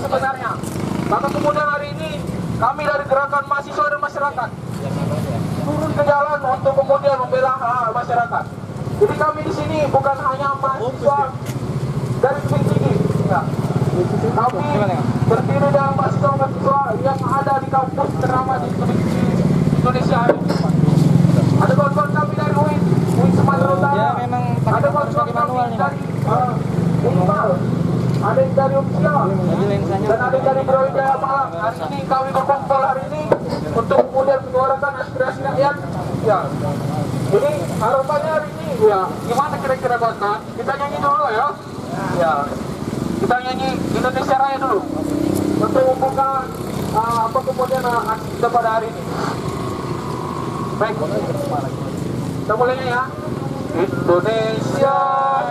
sebenarnya. Maka kemudian hari ini kami dari gerakan mahasiswa dan masyarakat turun ke jalan untuk kemudian membela hak masyarakat. Jadi kami di sini bukan hanya mahasiswa dari Tebing Tinggi, ya. Kami terdiri dari mahasiswa-mahasiswa yang ada di kampus ternama di Indonesia. Ada kawan-kawan kami dari UIN Sumatera Utara, ada kawan-kawan kami dari Unpal, ada yang dari UPSIA, dan ada yang dari Brawijaya Malang. Hari ini kami berkumpul hari ini untuk kemudian menyuarakan aspirasi rakyat. Ya, jadi harapannya hari ini, ya, gimana kira-kira kawan-kawan? Kita nyanyi dulu ya. Ya, kita nyanyi Indonesia Raya dulu untuk membuka apa kemudian aksi kita pada hari ini. Baik, kita mulai ya. Indonesia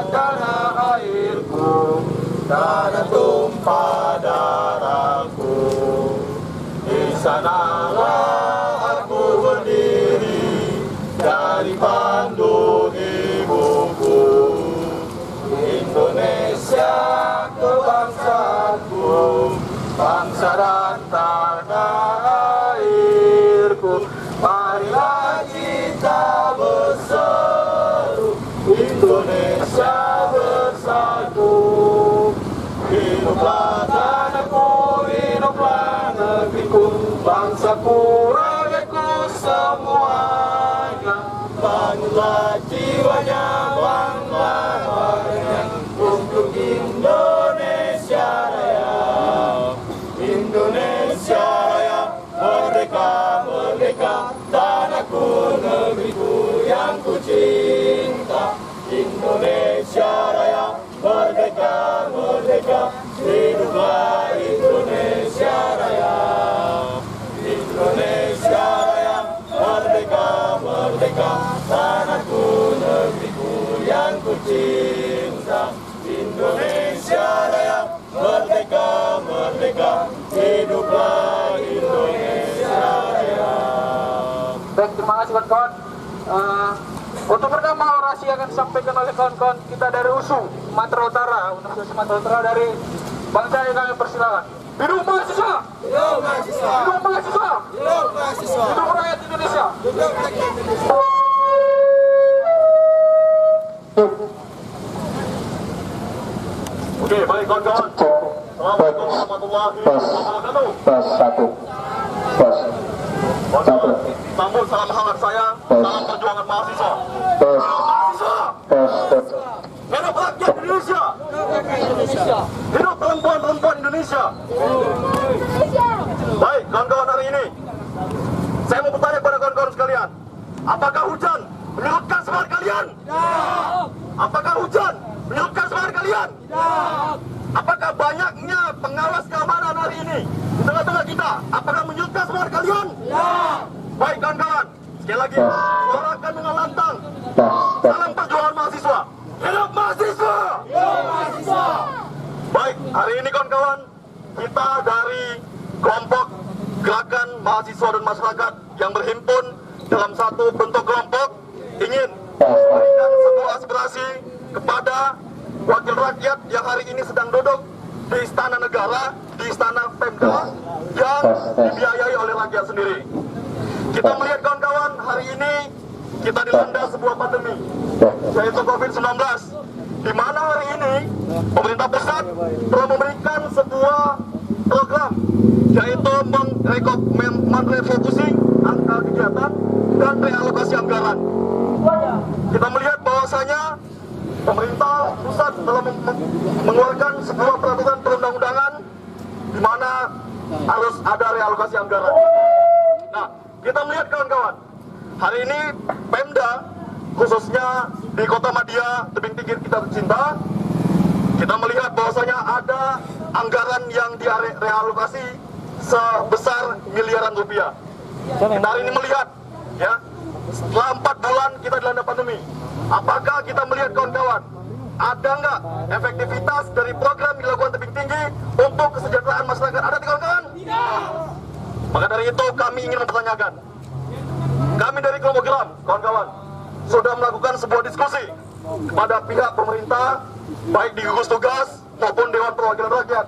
tanah airku, tanah tumpah darahku, di sanalah aku berdiri dari pandu ibuku. Indonesia kebangsaanku, bangsa dan tanah airku, marilah kita berseru, Indonesia bersatu. Hiduplah tanahku, hiduplah negeriku, bangsaku, rakyatku semuanya. Bangunlah jiwanya, bangunlah warganya untuk Indonesia Raya. Indonesia Raya, merdeka, merdeka, tanahku, negeriku yang ku cinta. Indonesia Raya, merdeka, merdeka, hiduplah Indonesia Raya. Indonesia Raya, merdeka, merdeka, tanahku, negeriku yang ku cinta. Indonesia Raya, merdeka, merdeka, hiduplah Indonesia Raya. Baik, terima kasih kawan-kawan. Untuk pertama orasi akan disampaikan oleh kawan-kawan kita dari USU Sumatera Utara, Universitas Sumatera Utara, dari Bang Jaya. Kami persilakan. Hidup mahasiswa! Hidup mahasiswa! Hidup mahasiswa! Hidup mahasiswa! Hidup rakyat Indonesia! Hidup rakyat Indonesia! Oke, baik kawan-kawan. Assalamualaikum warahmatullahi wabarakatuh. Pas satu. Pas satu. Sambut salam hangat saya, salam perjuangan mahasiswa. Pas. Mahasiswa! Pas. Hidup rakyat Indonesia! Hidup perempuan-perempuan Indonesia! Baik, kawan-kawan, hari ini saya mau bertanya kepada kawan-kawan sekalian, apakah hujan menyurutkan semangat kalian? Apakah hujan menyurutkan semangat kalian? Apakah banyaknya pengawas keamanan hari ini di tengah-tengah kita, apakah menyurutkan semangat kalian? Baik kawan-kawan, sekali lagi suarakan dengan lantang salam perjuangan mahasiswa. Hidup mahasiswa! Hidup mahasiswa! Baik, hari ini kawan-kawan, kita dari kelompok gerakan mahasiswa dan masyarakat yang berhimpun dalam satu bentuk kelompok ingin memberikan sebuah aspirasi kepada wakil rakyat yang hari ini sedang duduk di Istana Negara, di Istana Pemda yang dibiayai oleh rakyat sendiri. Kita melihat kawan-kawan, hari ini kita dilanda sebuah pandemi, yaitu COVID-19, di mana hari ini pemerintah pusat telah memberikan sebuah program, yaitu merefocusing angka kegiatan dan realokasi anggaran. Kita melihat bahwasanya pemerintah pusat telah mengeluarkan sebuah peraturan perundang-undangan di mana harus ada realokasi anggaran. Nah, kita melihat kawan-kawan, hari ini Pemda, khususnya di Kota Madia, Tebing Tinggi kita tercinta, kita melihat bahwasanya ada anggaran yang direalokasi sebesar miliaran rupiah. Kita hari ini melihat, ya, setelah 4 bulan kita dilanda pandemi, apakah kita melihat kawan-kawan, ada nggak efektivitas dari program yang dilakukan Tebing Tinggi untuk kesejahteraan masyarakat? Ada kawan-kawan? Tidak. Maka dari itu kami ingin mempertanyakan, kami dari kelompok Geram, kawan-kawan, sudah melakukan sebuah diskusi kepada pihak pemerintah, baik di gugus tugas maupun Dewan Perwakilan Rakyat,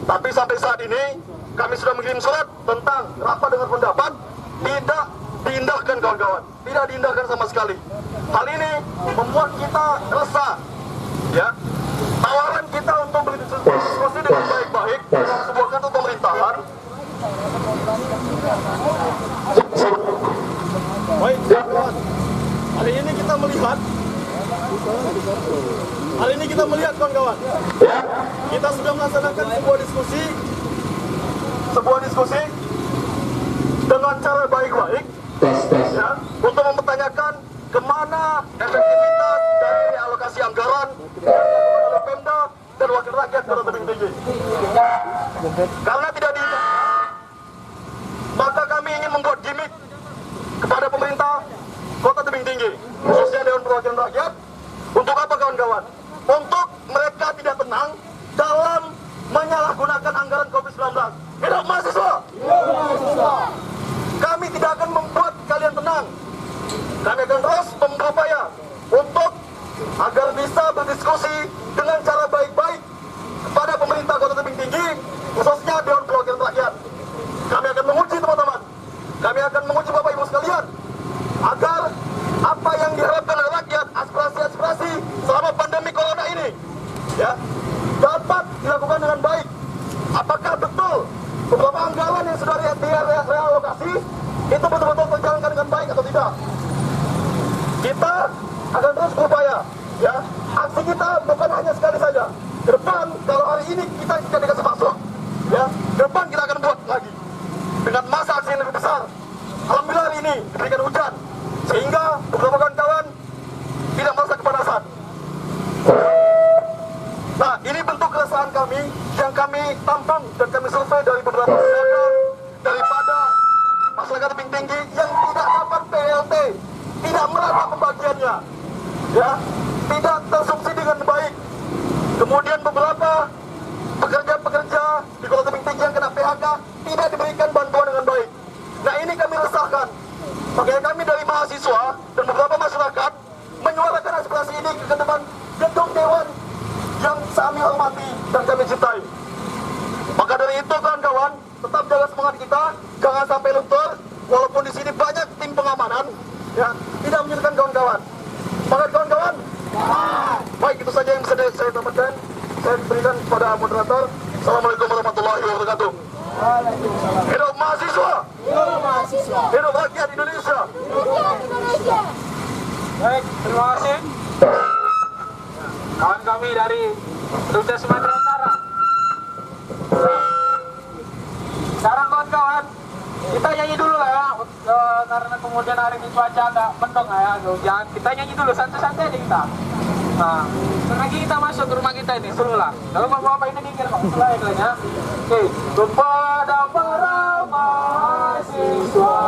Tapi sampai saat ini kami sudah mengirim surat tentang rapat dengar pendapat, tidak diindahkan kawan-kawan, tidak diindahkan sama sekali. Hal ini membuat kita resah, ya. Tawaran kita untuk berdiskusi dengan baik-baik dalam sebuah kantor pemerintahan. Baik, kawan. Hari ini kita melihat kawan-kawan, kita sudah melaksanakan sebuah diskusi dengan cara baik-baik, ya, untuk mempertanyakan kemana efektivitas dari alokasi anggaran oleh Pemda dan wakil rakyat Kota Tebing Tinggi. Karena tidak diindahkan, maka kami ingin membuat gimmick kepada pemerintah Kota Tebing Tinggi, khususnya Dewan Perwakilan Rakyat. Untuk apa kawan-kawan? Untuk mereka tidak tenang dalam menyalahgunakan anggaran COVID-19. Hidup mahasiswa! Kami tidak akan membuat kalian tenang. Kami akan terus berupaya untuk agar bisa berdiskusi dengan cara baik-baik kepada pemerintah Kota Tebing Tinggi, khususnya Dewan Perwakilan Rakyat. Kami akan menguji teman-teman, kami akan menguji Bapak Ibu sekalian, agar apa yang diharapkan oleh rakyat, aspirasi-aspirasi selama pandemi corona ini, ya, dapat dilakukan dengan baik. Apakah betul beberapa anggaran yang sudah realokasi itu betul-betul terjalankan dengan baik atau tidak? Kita akan terus berupaya, ya. Aksi kita bukan hanya sekali saja. Ke depan, kalau hari ini kita dikasih masuk, ya, ke depan kita akan buat lagi dengan masa aksi yang lebih besar. Alhamdulillah hari ini diberikan hujan, sehingga beberapa kawan-kawan tidak merasa kepanasan. Nah, ini bentuk keresahan kami yang kami tampung dan kami survei dari beberapa masyarakat, daripada masyarakat Tebing Tinggi yang tidak dapat PLT, tidak merata pembagiannya, ya, tidak tersubsidi dengan baik. Kemudian beberapa pekerja-pekerja di Kota Tebing Tinggi yang kena PHK tidak diberikan bantuan dengan baik. Nah, ini kami resahkan. Makanya kami dari mahasiswa dan beberapa masyarakat menyuarakan aspirasi ini ke depan gedung Dewan yang kami hormati dan kami cintai. Maka dari itu kawan-kawan, tetap jaga semangat kita, jangan sampai luntur. Walaupun di sini banyak tim pengamanan, ya, tidak menyulitkan kawan-kawan. Semangat kawan-kawan. Baik, itu saja yang bisa saya sampaikan. Saya berikan kepada moderator. Assalamualaikum warahmatullahi wabarakatuh. Hidup mahasiswa. Hidup rakyat Indonesia. Baik, terima kasih kawan kami dari Rute Sumatera Utara. Sekarang kawan-kawan, kita nyanyi dulu lah ya, karena kemudian hari ini cuaca agak mendung ya, hujan. Kita nyanyi dulu, santai-santai aja kita. Nah, lagi kita masuk ke rumah kita ini, seru lah. Kalau bapak-bapak ini dikir kok, setelah ya kalian ya. Oke, kepada para mahasiswa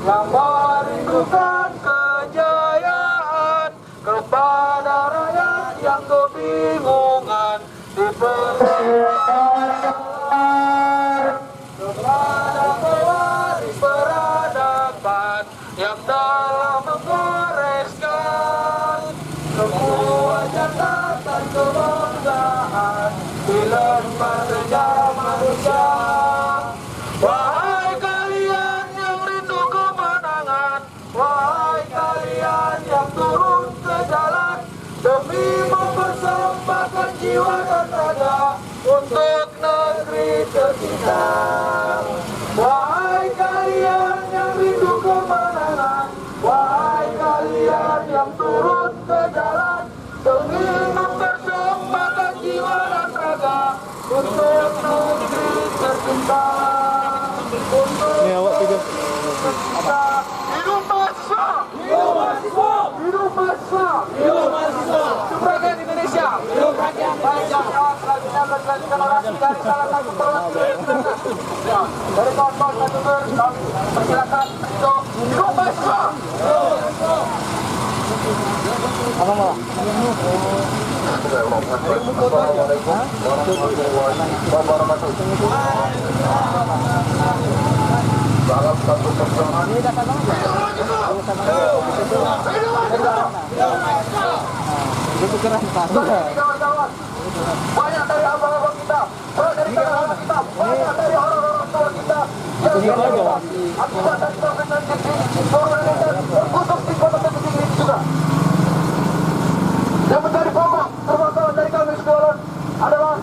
yang merindukan kejayaan, kepada rakyat yang kebingungan di persidangan, kepada pewaris peradaban yang dalam menggoreskan semua catatan kebanggaan di lembar sejarah manusia. Wahai kalian yang rindu kemenangan, wahai kalian yang turun ke jalan demi mempersembahkan jiwa dan raga untuk negeri tercinta. Wahai kalian yang rindu kemenangan, wahai kalian yang turun ke jalan demi mempersembahkan jiwa dan raga untuk negeri tercinta. Ini awak tiga. Hidup mahasiswa! Hidup mahasiswa! Hidup mahasiswa! Hidup mahasiswa! Hidup rakyat Indonesia! Hidup rakyat! Baik, kawan-kawan, selanjutnya akan dilanjutkan orasi dari salah satu perwakilan. Ya, dari kawan-kawan narasumber, kami persilakan untuk hidup mahasiswa! Apa malah? Assalamualaikum warahmatullahi wabarakatuh. Salam satu perjuangan. Itu keren, Pak. Kawan-kawan, banyak dari abang-abang kita, dari kawan kita akibat dari COVID-19 seluruh Indonesia terkhusus di kota Tebing Tinggi ini juga. Yang menjadi pokok permasalahan dari kami sekolah adalah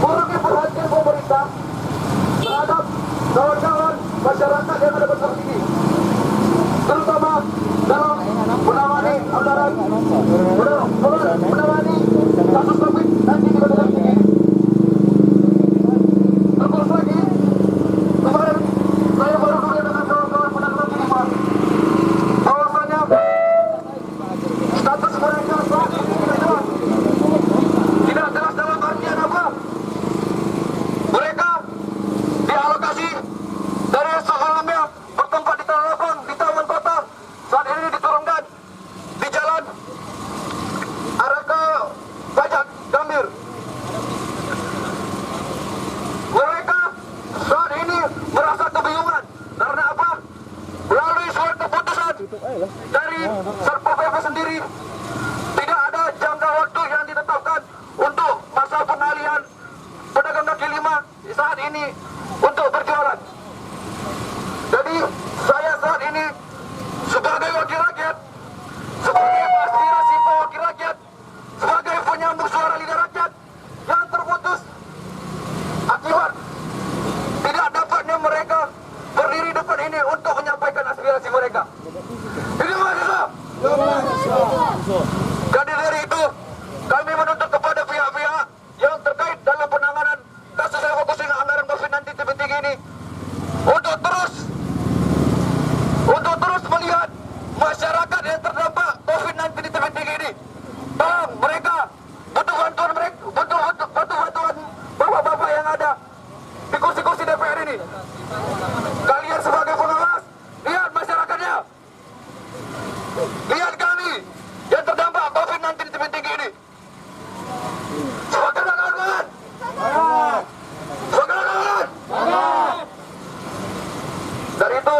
kurangnya perhatian pemerintah terhadap kawan-kawan masyarakat yang ada besar ini, terutama dalam menangani anggaran menangani kasus COVID-19 di kota Tebing Tinggi. Terus lagi kemarin saya baru kuliah dengan kawan-kawan penanggung jawab bahwasanya status mereka saat ini tidak jelas dalam artian apa. Mereka dialokasi dari sebelumnya bertempat di Tanah di taman kota, saat ini diturunkan di jalan arah ke Bajak Gambir. Mereka saat ini merasa kebingungan karena apa? Melalui surat keputusan dari Satpol PP sendiri, tidak ada jangka waktu yang ditetapkan untuk masa pengalihan pedagang kaki lima saat ini untuk berjualan. Jadi saya saat ini sebagai wakil rakyat, sebagai aspirasi wakil rakyat, sebagai penyambung suara lidah rakyat yang terputus akibat tidak dapatnya mereka berdiri depan ini untuk menyampaikan aspirasi mereka. Ini mahasiswa. Jadi dari itu kami menuntut kepada pihak-pihak yang terkait dalam penanganan kasus evakuasi anggaran COVID-19 Tebing Tinggi ini untuk terus melihat masyarakat yang terdampak COVID-19 di Tebing Tinggi ini. Tolong mereka butuh bantuan bapak-bapak yang ada di kursi-kursi DPR ini. Kalian sebagai pengawas, lihat masyarakatnya, lihat kami yang terdampak COVID-19 di Tebing Tinggi ini. Sebagai kawan-kawan, dari itu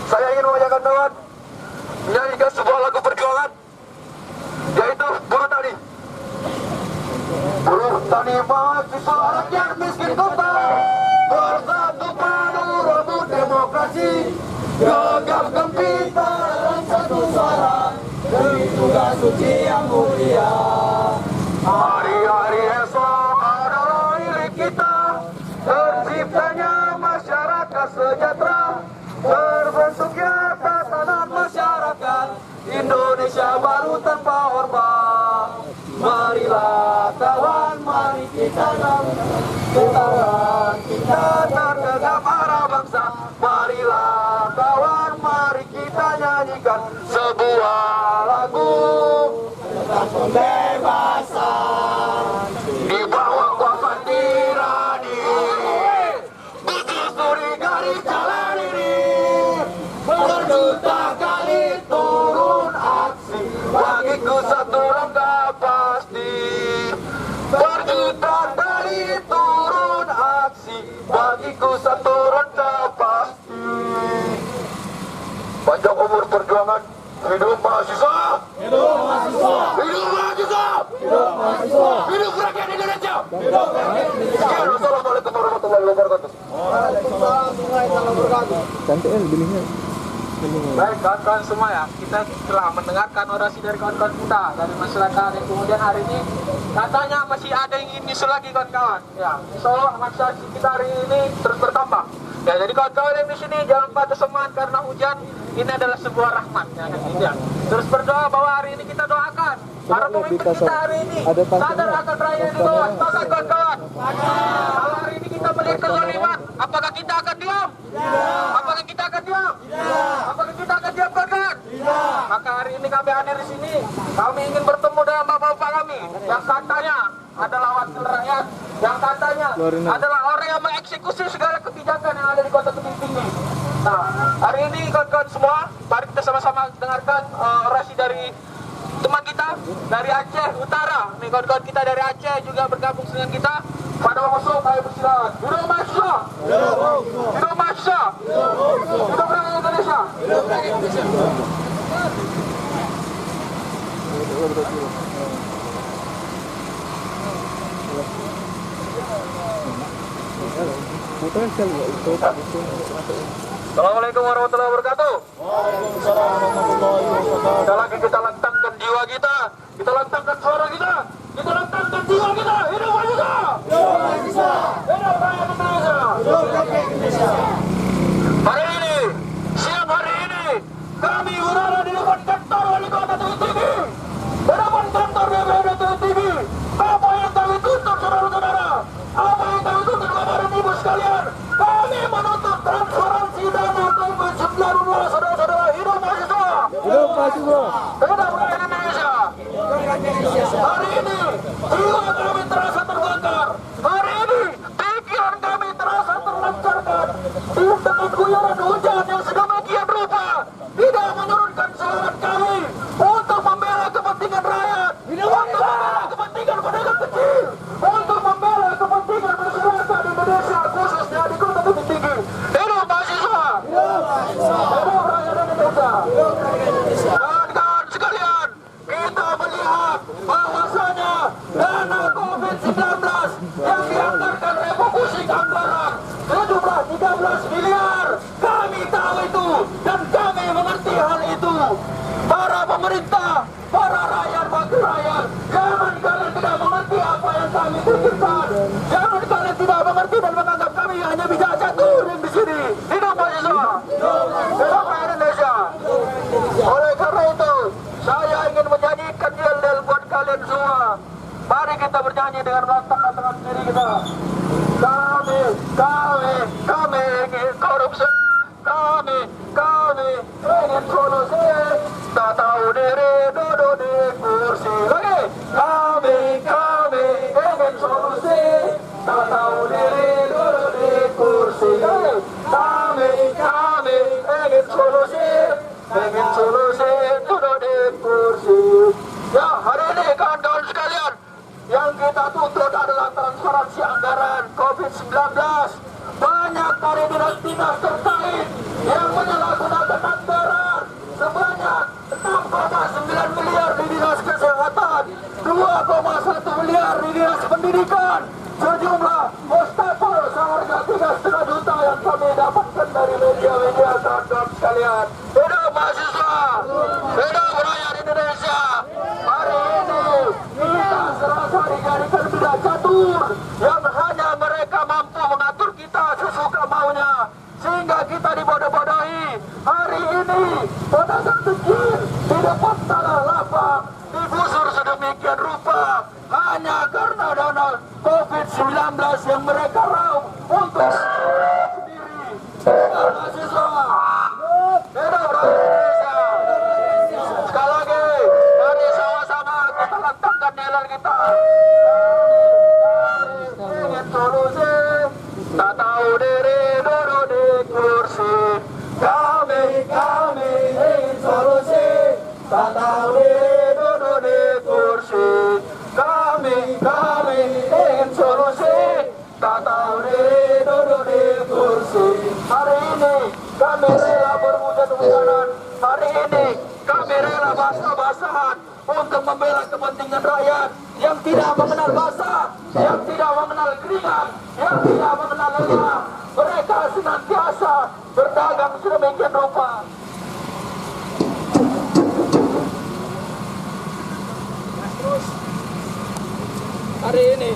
saya ingin menyampaikan kawan menyanyikan sebuah lagu perjuangan, yaitu Buruh Tani. Buruh tani mahasiswa rakyat miskin kota, bersatu padu rebut demokrasi, gegap gempita dalam satu suara, demi tugas suci yang mulia. Hari-hari esok adalah milik kita, terciptanya masyarakat sejahtera, terbentuknya tatanan masyarakat Indonesia baru tanpa orba. Marilah kawan, mari kita gabung, kita tertegak para bangsa. Marilah kawan, mari kita nyanyikan sebuah lagu tentang pembebasan di bawah kuasa tirani. Bersusuri garis jalan ini, berjuta kali turun aksi, bagiku satu langkah pasti. Berjuta kali turun aksi, bagiku satu langkah pasti. Panjang umur perjuangan, hidup mahasiswa, hidup mahasiswa, hidup mahasiswa, hidup mahasiswa, hidup rakyat Indonesia, hidup rakyat Indonesia. Assalamualaikum warahmatullahi wabarakatuh. Waalaikumsalam warahmatullahi wabarakatuh. Cantik ya belinya. Baik kawan-kawan semua ya, kita telah mendengarkan orasi dari kawan-kawan kita, dari masyarakat yang kemudian hari ini katanya masih ada yang ingin nyusul lagi kawan-kawan. Ya, insya Allah masyarakat kita hari ini terus bertambah. Ya, jadi kawan-kawan yang di sini jangan patah semangat karena hujan. Ini adalah sebuah rahmat ya, ya. Terus berdoa bahwa hari ini kita doakan para pemimpin kita hari ini sadar akan rakyat di bawah. Sepakat kawan-kawan? Kalau hari ini kita melihat kezaliman, apakah kita akan diam? Apakah kita akan diam? Apakah kita akan diam kawan? Maka hari ini kami hadir di sini. Kami ingin bertemu dengan bapak-bapak kami yang katanya adalah wakil rakyat, yang katanya adalah orang yang mengeksekusi segala kebijakan yang ada di kota Tebing Tinggi. Nah, hari ini kawan-kawan semua, mari kita sama-sama dengarkan orasi dari teman kita dari Aceh Utara. Nih kawan-kawan kita dari Aceh juga bergabung dengan kita. Pada masuk, kami persilakan. Hidup mahasiswa, hidup mahasiswa, hidup rakyat Indonesia. Hidup rakyat Indonesia. Potensial ya itu masuk. Assalamualaikum warahmatullahi wabarakatuh. Waalaikumsalam warahmatullahi wabarakatuh. Sekali lagi kita lantangkan jiwa kita, kita lantangkan suara kita, kita lantangkan jiwa kita. Hidup mahasiswa! Hidup mahasiswa! Hidup rakyat Indonesia! Hidup rakyat Indonesia! Hari ini, siang hari ini, kami berada di depan kantor wali kota Tebing Tinggi, di depan kantor DPRD Tebing Tinggi. Apa yang kami tuntut, saudara-saudara? Apa yang kami tuntut, bapak dan ibu sekalian? Kami menuntut transparansi dana COVID-19, saudara-saudara. Hidup mahasiswa! Hidup mahasiswa! Hidup rakyat Indonesia! Hari ini, jiwa kami terasa terbakar. Hari ini, pikiran kami terasa terlancarkan. Di tengah guyuran hujan yang sedemikian rupa, tidak menurunkan semangat kami untuk membela kepentingan rakyat, untuk membela kepentingan pedagang kecil, untuk membela kepentingan masyarakat Indonesia, khususnya di kota Tebing Tinggi. Hidup mahasiswa! Hidup rakyat Indonesia! Kawan-kawan sekalian, kita melihat bahwasanya dana COVID-19 yang dianggarkan Republik Anggaran sejumlah 13 miliar. Kami tahu itu dan kami mengerti hal itu. Para pemerintah, para rakyat, wakil rakyat, jangan kalian tidak mengerti apa yang kami pikirkan. Jangan kalian tidak mengerti dan menganggap kami hanya bisa catur yang di sini. Hidup mahasiswa! Hidup rakyat Indonesia! Oleh karena itu, saya ingin menyanyikan yel-yel buat kalian semua. Mari kita bernyanyi dengan lantang-lantangan diri kita. Kami ingin korupsi. Kami ingin solusi. Tak tahu diri duduk di kursi. Lagi. Kami ingin solusi. Tak tahu diri duduk di kursi. Lagi. Kami ingin solusi. Ingin solusi duduk di kursi. Ya, hari ini kawan-kawan sekalian, yang kita tuntut adalah transparansi anggaran COVID-19. Banyak dari dinas-dinas terkait yang menyalahgunakan anggaran sebanyak 6,9 miliar di dinas kesehatan, 2,1 miliar di dinas pendidikan, sejumlah wastafel seharga 3,5 juta yang kami dapatkan dari media-media, kawan-kawan sekalian. Hidup mahasiswa! Hidup rakyat Indonesia! Hari ini kita serasa dijadikan tidak catur yang hanya mereka mampu mengatur kita sesuka maunya sehingga kita dibodoh-bodohi. Hari ini pedagang kecil di depan tanah lapang digusur sedemikian rupa hanya karena dana COVID-19 yang mereka raup untuk sendiri. Mahasiswa, hidup rakyat Indonesia! Sekali lagi, mari sama-sama kita lantangkan nilai kita. Kami ingin solusi, tak tahu diri duduk di kursi. Kami ingin solusi, tak tahu diri duduk di kursi. Kami ingin solusi, tak tahu diri duduk di kursi. Hari ini kami rela berhujan-hujanan. Hari ini kami rela basah-basahan untuk membela kepentingan rakyat yang tidak mengenal basah, yang tidak mengenal keringat, yang tidak mengenal lelah. Mereka senantiasa berdagang sedemikian rupa. Hari ini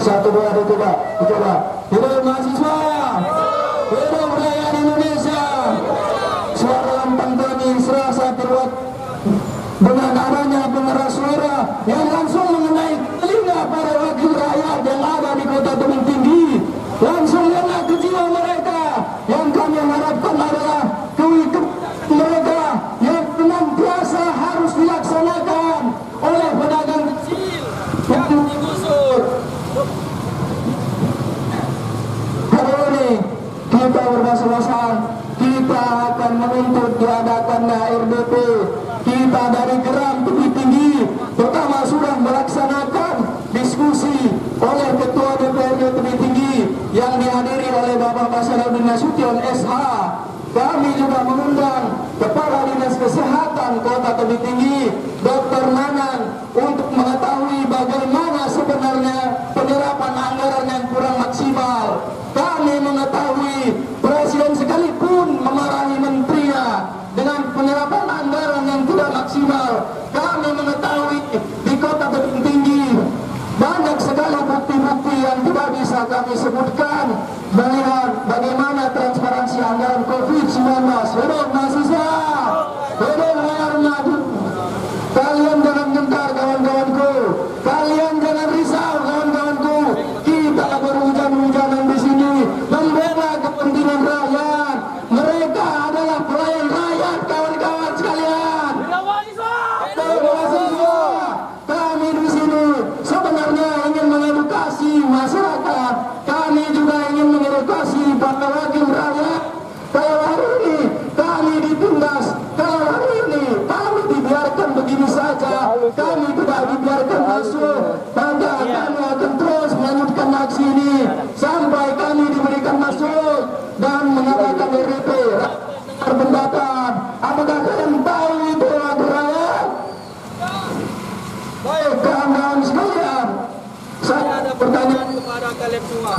Satu dua tiga, coba. Hidup mahasiswa, hidup rakyat Indonesia. Suara lantang kami serasa terbuat dengan adanya pengeras suara yang langsung mengenai telinga para wakil rakyat yang ada di kota Tebing Tinggi, langsung kena ke jiwa mereka. Yang kami harapkan adalah mereka yang senantiasa harus dilaksanakan oleh pedagang kecil yang digusur. Hari ini kita sudah selesai, kita akan menuntut diadakannya RDP. Kita dari Geram Tebing Tinggi pertama sudah melaksanakan diskusi oleh Ketua DPRD Tebing Tinggi yang dihadiri oleh Bapak Masarudin Nasution SH. Kami juga mengundang Kepala Dinas Kesehatan Kota Tebing Tinggi, Dr. Nanan, untuk mengetahui bagaimana sebenarnya penyerapan anggaran yang kurang maksimal. Kami mengetahui Presiden sekalipun memarahi menterinya dengan penyerapan anggaran yang tidak maksimal. Kami mengetahui di Kota Tebing Tinggi banyak sekali bukti-bukti yang tidak bisa kami sebutkan melihat bagaimana transparansi anggaran COVID-19. Hidup mahasiswa, hidup layar maju. Kalian jangan gentar kawan-kawanku, kalian jangan risau kawan-kawanku. Kita berhujan-hujanan di sini membela kepentingan rakyat. Mereka adalah pelayan rakyat, kawan-kawan sekalian. Mahasiswa, kami di sini sebenarnya ingin mengedukasi masyarakat. Kami juga ingin mengedukasi para wakil rakyat. Kalau hari ini kami ditindas, kalau hari ini kami dibiarkan begini saja, kami tidak dibiarkan masuk, maka kami akan terus melanjutkan aksi ini sampai kami diberikan masuk dan mengatakan RDP berpendapat. Apakah kalian tahu itu wakil rakyat? Baik, kawan-kawan sekalian, saya ada pertanyaan kepada kalian semua.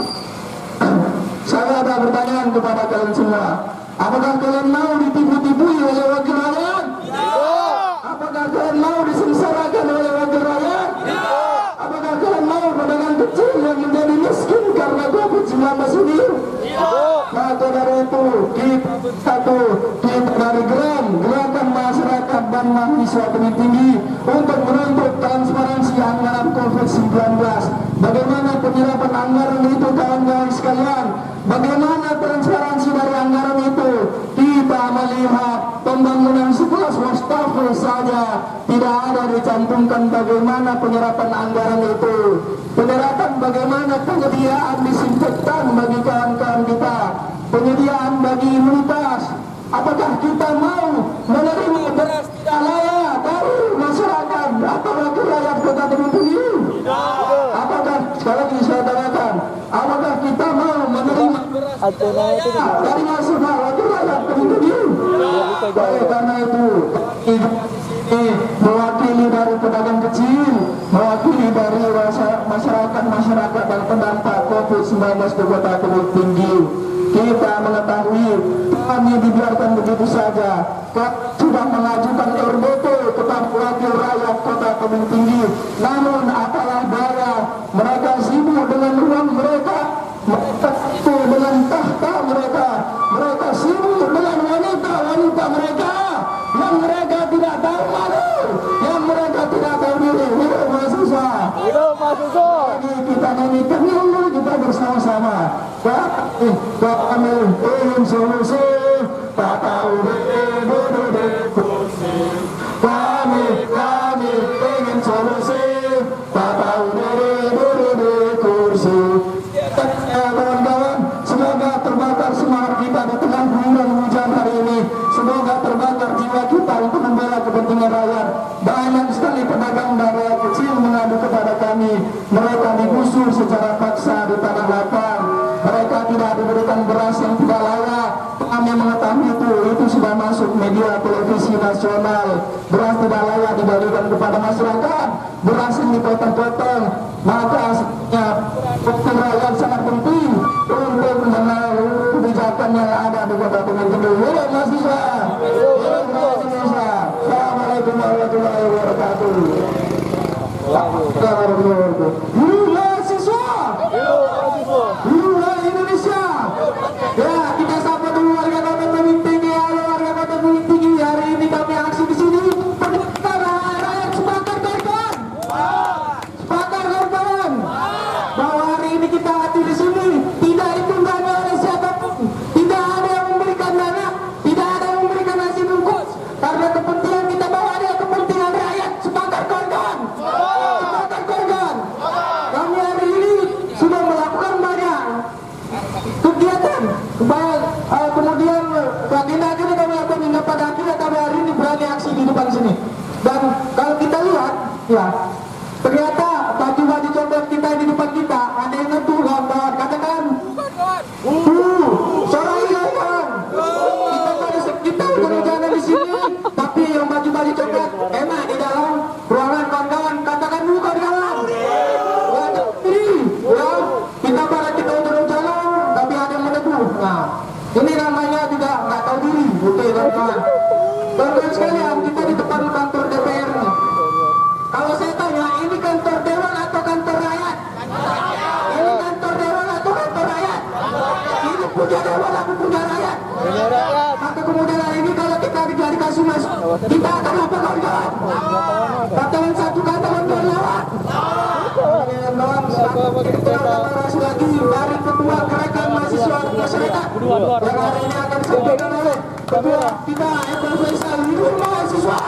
Saya ada pertanyaan kepada kalian semua. Apakah kalian mau ditipu-tipui oleh wakil rakyat? Apakah kalian mau disengsarakan oleh wakil rakyat? Apakah kalian mau pedagang kecil yang menjadi miskin karena COVID-19 ini? Maka dari itu kita dari Gerakan Masyarakat dan Mahasiswa Tebing Tinggi untuk menuntut transparansi anggaran COVID-19. Bagaimana penyerapan anggaran itu kawan-kawan sekalian? Bagaimana transparansi dari anggaran itu? Kita melihat pembangunan 11 wastafel saja tidak ada dicantumkan bagaimana penyerapan anggaran itu. Penyerapan bagaimana penyediaan disinfektan bagi kawan-kawan kita, penyediaan bagi imunitas. Apakah kita mau menerima beras tidak layak dari masyarakat atau wakil rakyat Kota Tebing Tinggi? Apakah, sekali lagi saya tanyakan, apakah kita mau menerima beras tidak layak dari masyarakat wakil rakyat Tebing Tinggi? Oleh karena itu, ini mewakili dari pedagang kecil, mewakili dari masyarakat dan terdampak COVID-19 di Kota Tebing Tinggi. Kita mengetahui kami dibiarkan begitu saja. Kami sudah mengajukan RDP kepada wakil rakyat Kota Tebing Tinggi. Namun apalah daya, mereka sibuk dengan ruang mereka, mereka sibuk dengan tahta mereka, mereka sibuk dengan wanita-wanita mereka, yang mereka tidak tahu malu, yang mereka tidak tahu diri. Hidup mahasiswa, hidup mahasiswa. Kita nyanyikan dulu, kita bersama-sama. Kami ingin solusi, tak tahu kursi. Kami ingin solusi, tak tahu kursi. Kawan-kawan, semoga terbakar semangat kita di tengah guyuran hujan hari ini. Semoga terbakar jiwa kita untuk membela kepentingan rakyat. Banyak sekali pedagang dan rakyat kecil mengadu kepada kami. Mereka digusur secara paksa di tanah lapang. Mereka tidak diberikan beras yang tidak layak. Kami mengetahui itu sudah masuk media televisi nasional. Beras tidak layak dibagikan kepada masyarakat. Beras yang dipotong-potong. Maka sebenarnya wakil rakyat sangat penting untuk mengenai kebijakan yang ada di Kota Tebing Tinggi. Hidup mahasiswa, hidup mahasiswa. Assalamualaikum warahmatullahi wabarakatuh. Hidup mahasiswa, hidup Indonesia. Ya, kita sapa dulu warga Kota Tebing Tinggi. Halo warga Kota Tebing Tinggi. Hari ini kami aksi di sini. Rakyat sepakat kawan. Sepakat kawan. Bahwa hari ini kita hati di sini tidak ditunggangi oleh siapapun. Tidak ada yang memberikan dana, tidak ada yang memberikan nasi bungkus. Karena kepentingan kita bahwa adalah kepentingan rakyat. Sepakat kawan. Sepakat kawan. Kami hari ini sudah melakukan banyak kegiatan kemudian bagaimana akhirnya kami akan hingga pada akhirnya kami hari ini berani aksi di depan sini. Dan kalau kita lihat, ya ternyata baju-baju copet kita di depan kita ada yang ngetuh kawan, katakan suara iya kan, kita berjalan di sini, tapi yang baju-baju copet enak di dalam ruangan kawan-kawan, katakan bukan kawan. Ya, kita pada kita udah jalan, tapi ada yang meneguh. Nah, ini namanya juga nggak tahu diri, oke kawan-kawan. Kawan-kawan sekalian, kita di depan kantor DPR nih. Kalau saya tanya, ini kantor dewan atau kantor rakyat? Ini kantor dewan atau kantor rakyat? Ini punya dewan atau punya rakyat? Maka kemudian hari ini kalau kita dijadi kasus masuk, kita akan apa kawan-kawan? Katakan satu kata kawan-kawan lewat. Lagi dari ketua gerakan mahasiswa masyarakat yang hari ini akan disampaikan oleh ketua kita Ebal Faisal. Hidup mahasiswa,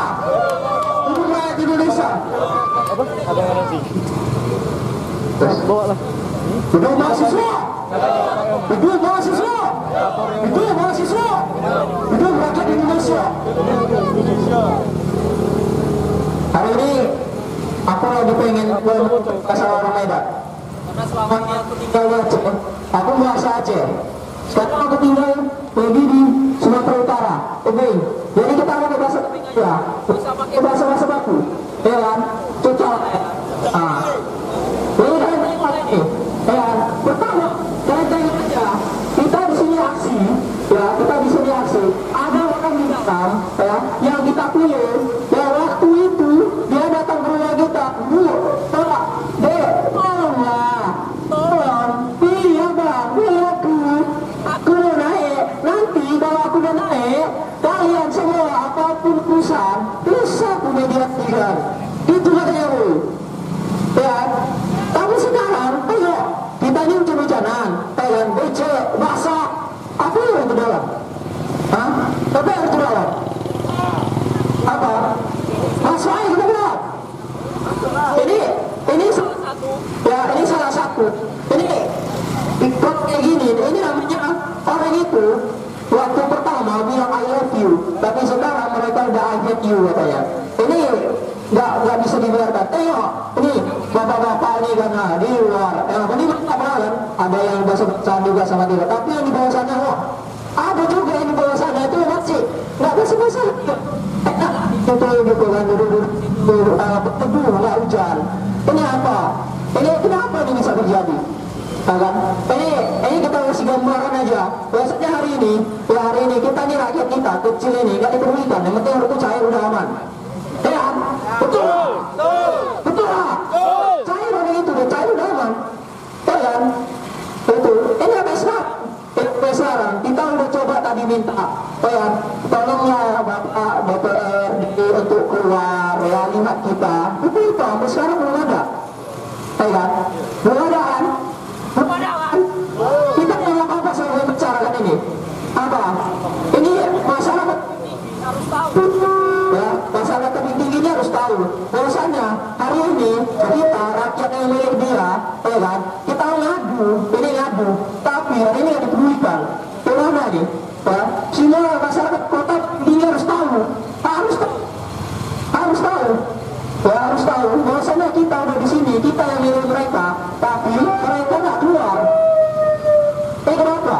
hidup rakyat Indonesia. Bawa lah. Hidup mahasiswa, hidup mahasiswa, hidup mahasiswa, hidup rakyat Indonesia. Hari ini aku lagi pengen kasih orang Medan. Karena selama aku tinggal di Aceh, aku bahasa Aceh. Sekarang aku tinggal lagi di Sumatera Utara. Oke, jadi kita pakai bahasa ya, pakai bahasa baku, ya kan? Cocok. Ini kan ya. Pertama, saya tanya aja, kita di sini aksi, ya kita di sini aksi. Ada orang di dalam, ya, yang kita pilih. Ya waktu itu dia datang ke rumah kita, bu, tolak, dek, tolong, iya bang, aku mau naik. Nanti kalau aku udah naik, kalian semua apapun perusahaan bisa punya dia tinggal. Itu katanya bu. Ya, tapi sekarang, ayo kita ini hujan-hujanan, pengen becek, basah, apa yang ke dalam? Hah? Apa yang ke dalam? Apa? Masuk air ke dalam. Ini salah satu. Ya, ini salah satu. Ini ikut kayak gini. Ini namanya orang itu waktu pertama bilang I love you, tapi sekarang mereka udah I hate you katanya. Ini nggak bisa dibiarkan. Tengok, ini bapak-bapak ini karena di luar. Ini nggak pernah kan? Ada yang bahasa juga sama dia. Tapi yang di bawah sana, ada juga yang di bawah sana itu masih nggak bahasa. Itu gitu kan, teduh, nggak hujan. Ini apa? Ini kenapa ini bisa terjadi? Kan? Ini kita kasih gambaran aja. Biasanya hari ini kita nih rakyat kita kecil ini nggak dipedulikan. Yang penting harus cair udah aman. Ya, betul. Betul lah. Cair udah itu, cair udah aman. Ya kan? Betul. Ini sampai sekarang kita udah coba tadi minta, ya, tolonglah Bapak untuk keluar, ya, lihat kita. Tapi itu sampai sekarang belum ada. Ya kan? Belum ada kan? Kita ngomong apa soal membicarakan ini? Apa? Ini masyarakat harus tahu. Ya, masyarakat tertinggi ini harus tahu. Bahwasanya hari ini kita rakyat yang milik dia, ya kan? Kita ngadu, ini ngadu. Tapi hari ini nggak dipedulikan. Gimana nih? Ya, semua masyarakat kota ini harus tahu. Harus tahu. Ya, harus tahu. Bahwasanya kita udah di sini, kita yang milik mereka, tapi mereka nggak keluar. Kenapa?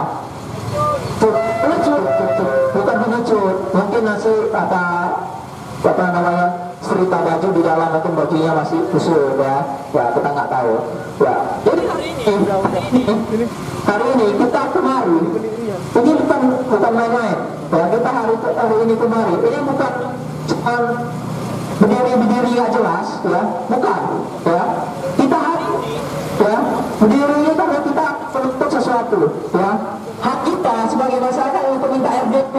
Bukan pengecut, mungkin nasi apa namanya serita baju di dalam, mungkin bajunya masih busuk ya kita nggak tahu ya. Jadi hari ini kita kemari, ini bukan main-main ya, kita hari ini kemari, ini bukan cuma berdiri nggak jelas ya, bukan ya, kita hari ini ya berdiri ini karena kita menuntut sesuatu ya, hak kita sebagai masyarakat untuk minta RDP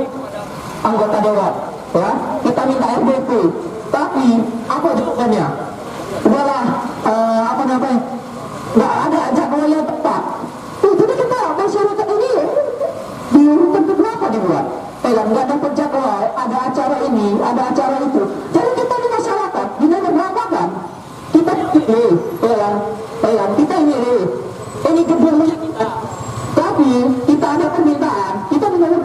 anggota dewan ya, kita minta RDP, tapi apa jawabannya? Udahlah, apa namanya, nggak ada jadwal yang tepat. Jadi kita masyarakat ini di urutan keberapa dibuat? Nggak dapat jadwal, ada acara ini, ada acara itu. Jadi kita di masyarakat, di nomor berapa kan? Kita pilih, kita pilih. Ini gedung kita. Tapi kita ada permintaan, kita dengan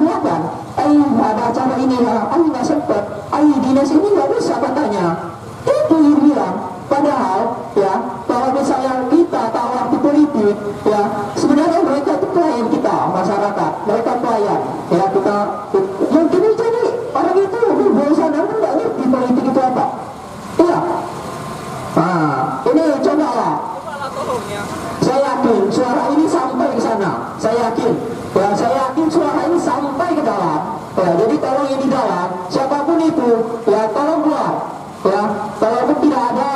saya yakin suara ini sampai ke dalam. Ya, jadi tolong yang di dalam, siapapun itu, ya tolong keluar. Ya, kalaupun tidak ada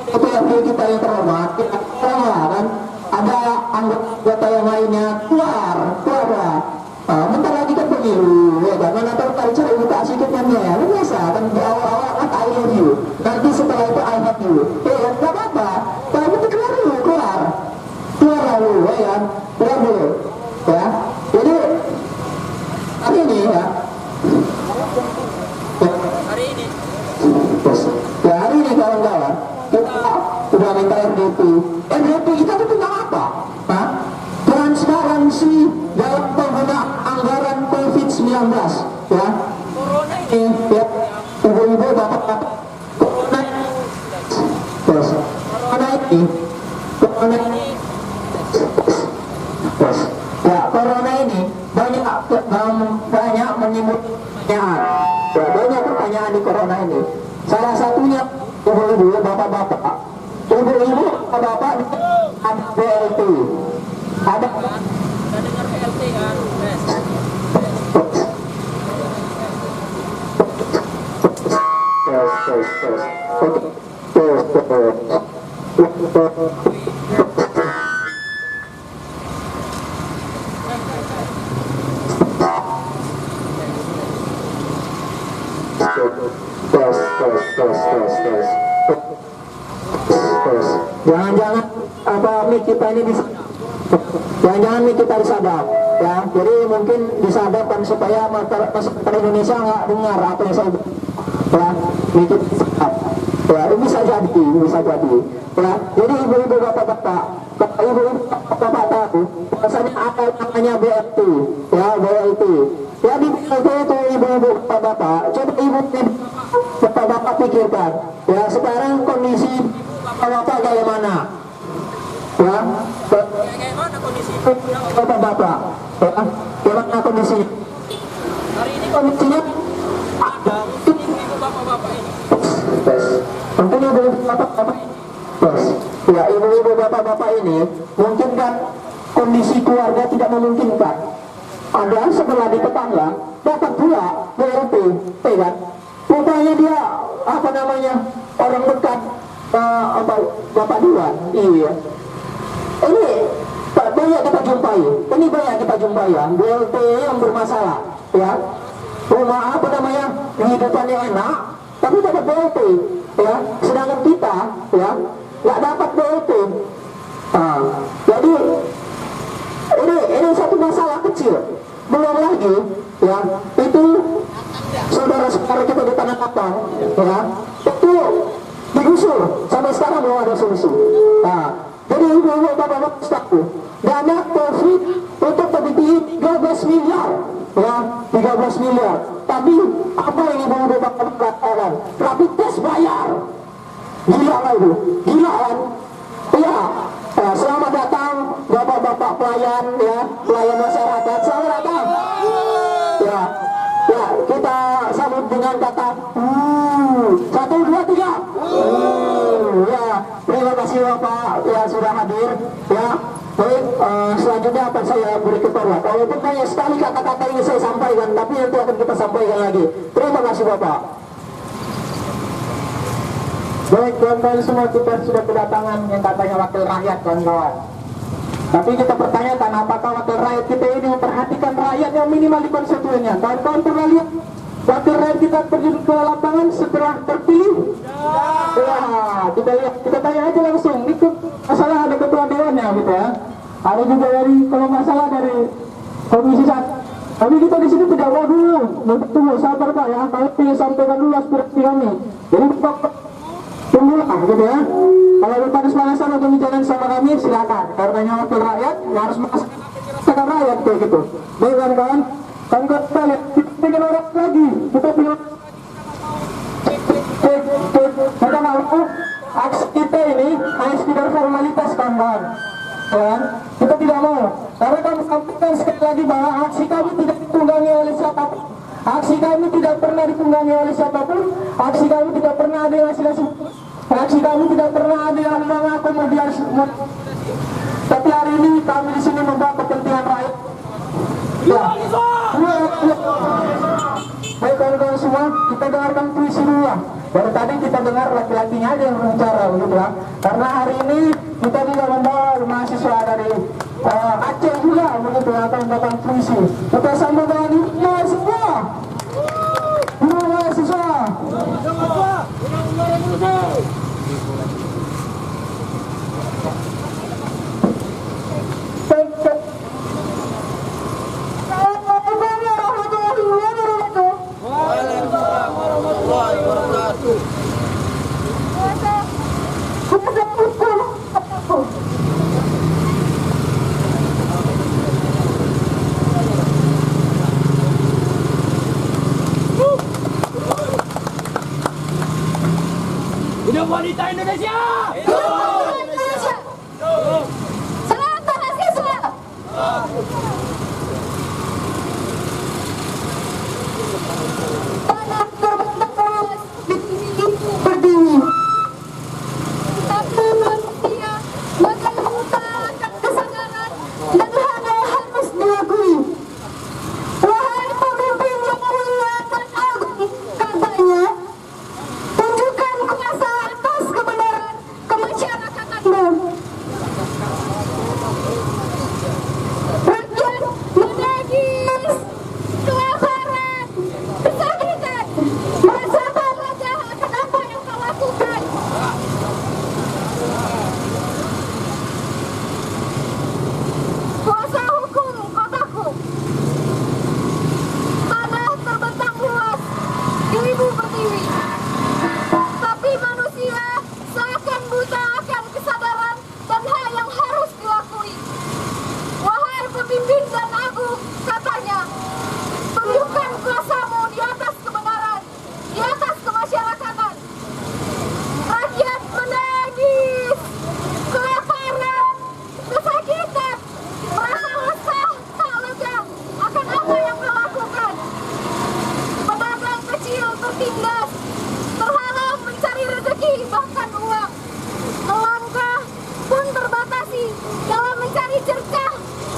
DPRD kita yang terhormat, kita tolong kan, ada anggota yang lainnya keluar lah. Bentar lagi kan pemilu, ya kan? Mana tahu cari buka sikitnya, lu biasa kan di awal-awal I love you, nanti setelah itu I hate you. Ya, nggak apa-apa. Kalau itu keluar lalu, ya kan? Keluar dulu, ya. Jadi hari ini ya. Ya hari ini kawan-kawan kita sudah minta RDP kita itu tentang apa? Transparansi dalam penggunaan anggaran COVID-19 ya. Corona ini ya, ibu-ibu bapak-bapak, corona ini banyak menimbulkan pertanyaan. Ya, banyak pertanyaan di corona ini. Salah satunya ibu-ibu, bapak-bapak, ada BLT, ada dengar BLT kan? Jangan-jangan mic kita ini bisa, jangan-jangan mic kita disadap ya. Jadi mungkin disadapkan supaya masyarakat Indonesia nggak dengar apa yang saya ya, mic kita disadap ya. Bisa jadi ya. Jadi ibu-ibu bapak-bapak, tahu rasanya apa namanya BLT ya, BLT ya. Di BLT itu ibu-ibu bapak-bapak, coba bapak-bapak pikirkan ya, sekarang kondisi bapak-bapak kayak mana ya, bagaimana kondisi bapak-bapak ya, bagaimana kondisi hari ini? Kondisinya ada ibu bapak-bapak ini tentunya bapak-bapak ya, ibu-ibu bapak-bapak ini mungkin kan kondisi keluarga tidak memungkinkan, ada sebelah di tetangga dapat pula BLT kan, rupanya dia apa namanya orang dekat bapak Dewan. Iya, ini banyak kita jumpai ya BLT yang bermasalah ya, rumah apa namanya kehidupannya enak tapi dapat BLT ya, sedangkan kita ya nggak dapat BLT. Jadi ini satu masalah kecil, belum lagi ya itu saudara-saudara kita di Tanah Abang ya, itu digusur sampai sekarang belum ada solusi. Jadi ibu-ibu bapak-bapak tahu dana COVID untuk PBBI 13 miliar ya, 13 miliar. Tapi apa yang ibu-ibu bapak-bapak katakan? Rapid test bayar. Gila lah itu, gila kan? Ya, selamat datang bapak-bapak pelayan ya, pelayan masyarakat, selamat datang. Ya, kita sambut dengan kata 1, 2, 3. Ya, terima kasih Bapak ya sudah hadir ya. Baik, selanjutnya akan saya beri kepada, walaupun banyak sekali kata-kata ini saya sampaikan, tapi nanti akan kita sampaikan lagi. Terima kasih Bapak. Baik kawan-kawan semua, kita sudah kedatangan yang katanya wakil rakyat kawan-kawan. Tapi kita pertanyakan apakah wakil rakyat kita ini memperhatikan rakyat yang minimal di konstituennya. Kawan-kawan pernah lihat wakil rakyat kita terjun ke lapangan setelah terpilih? Ya, kita lihat, kita tanya aja langsung. Ini masalah ada ketua dewannya gitu ya. Ada juga dari, kalau masalah dari komisi 1. Tapi kita di sini tidak mau dulu. Tunggu, sabar Pak ya. Kami ingin sampaikan dulu aspirasi kami. Jadi tunggulah gitu ya. Kalau berpanas-panasan untuk bicara sama kami silakan. Karena wakil rakyat harus merasakan rakyat kayak gitu. Baik kawan-kawan, kita lihat, kita pengen orang lagi. Kita pengen kita mau aksi kita ini hanya sekedar formalitas kawan-kawan. Ya, kita tidak mau. Karena kami sampaikan sekali lagi bahwa aksi kami tidak ditunggangi oleh siapapun. Aksi kami tidak pernah ditunggangi oleh siapapun. Aksi kami tidak pernah ada yang hasil. Aksi kami tidak pernah ada yang mengakomodasi. Tapi hari ini kami di sini membawa kepentingan rakyat. kita dengarkan puisi dulu ya. Baru tadi kita dengar laki-lakinya aja yang berbicara begitu ya. Karena hari ini kita juga membawa mahasiswa dari Aceh juga begitu ya, akan membawakan puisi. Kita sambut dengan mahasiswa. Mahasiswa. Hidup wanita Indonesia! Hidup Indonesia! Selamat mahasiswa! Tanah terbentuk luas di berdiri. Tapi manusia bakal mengutarakan kesadaran dan hal yang harus diakui. Wahai pemimpin yang mulia dan agung, katanya, tunjukkan kuasa atas kebenaran kemasyarakatan. Rakyat menangis, kelaparan, kesakitan, merasa raja akan apa yang kau lakukan. Kuasa hukum kotaku, tanah terbentang luas di ibu pertiwi. Tapi manusia seakan buta akan kesadaran dan hal yang harus dilakui. Wahai pemimpin dan agung, katanya, tunjukkan kuasamu di atas kebenaran, di atas kemasyarakatan. Rakyat menangis, kelaparan, kesakitan, merasa resah tak lega akan apa yang kau lakukan. Pedagang kecil tertindas, terhalang mencari rezeki bahkan uang. Melangkah pun terbatasi dalam mencari cercah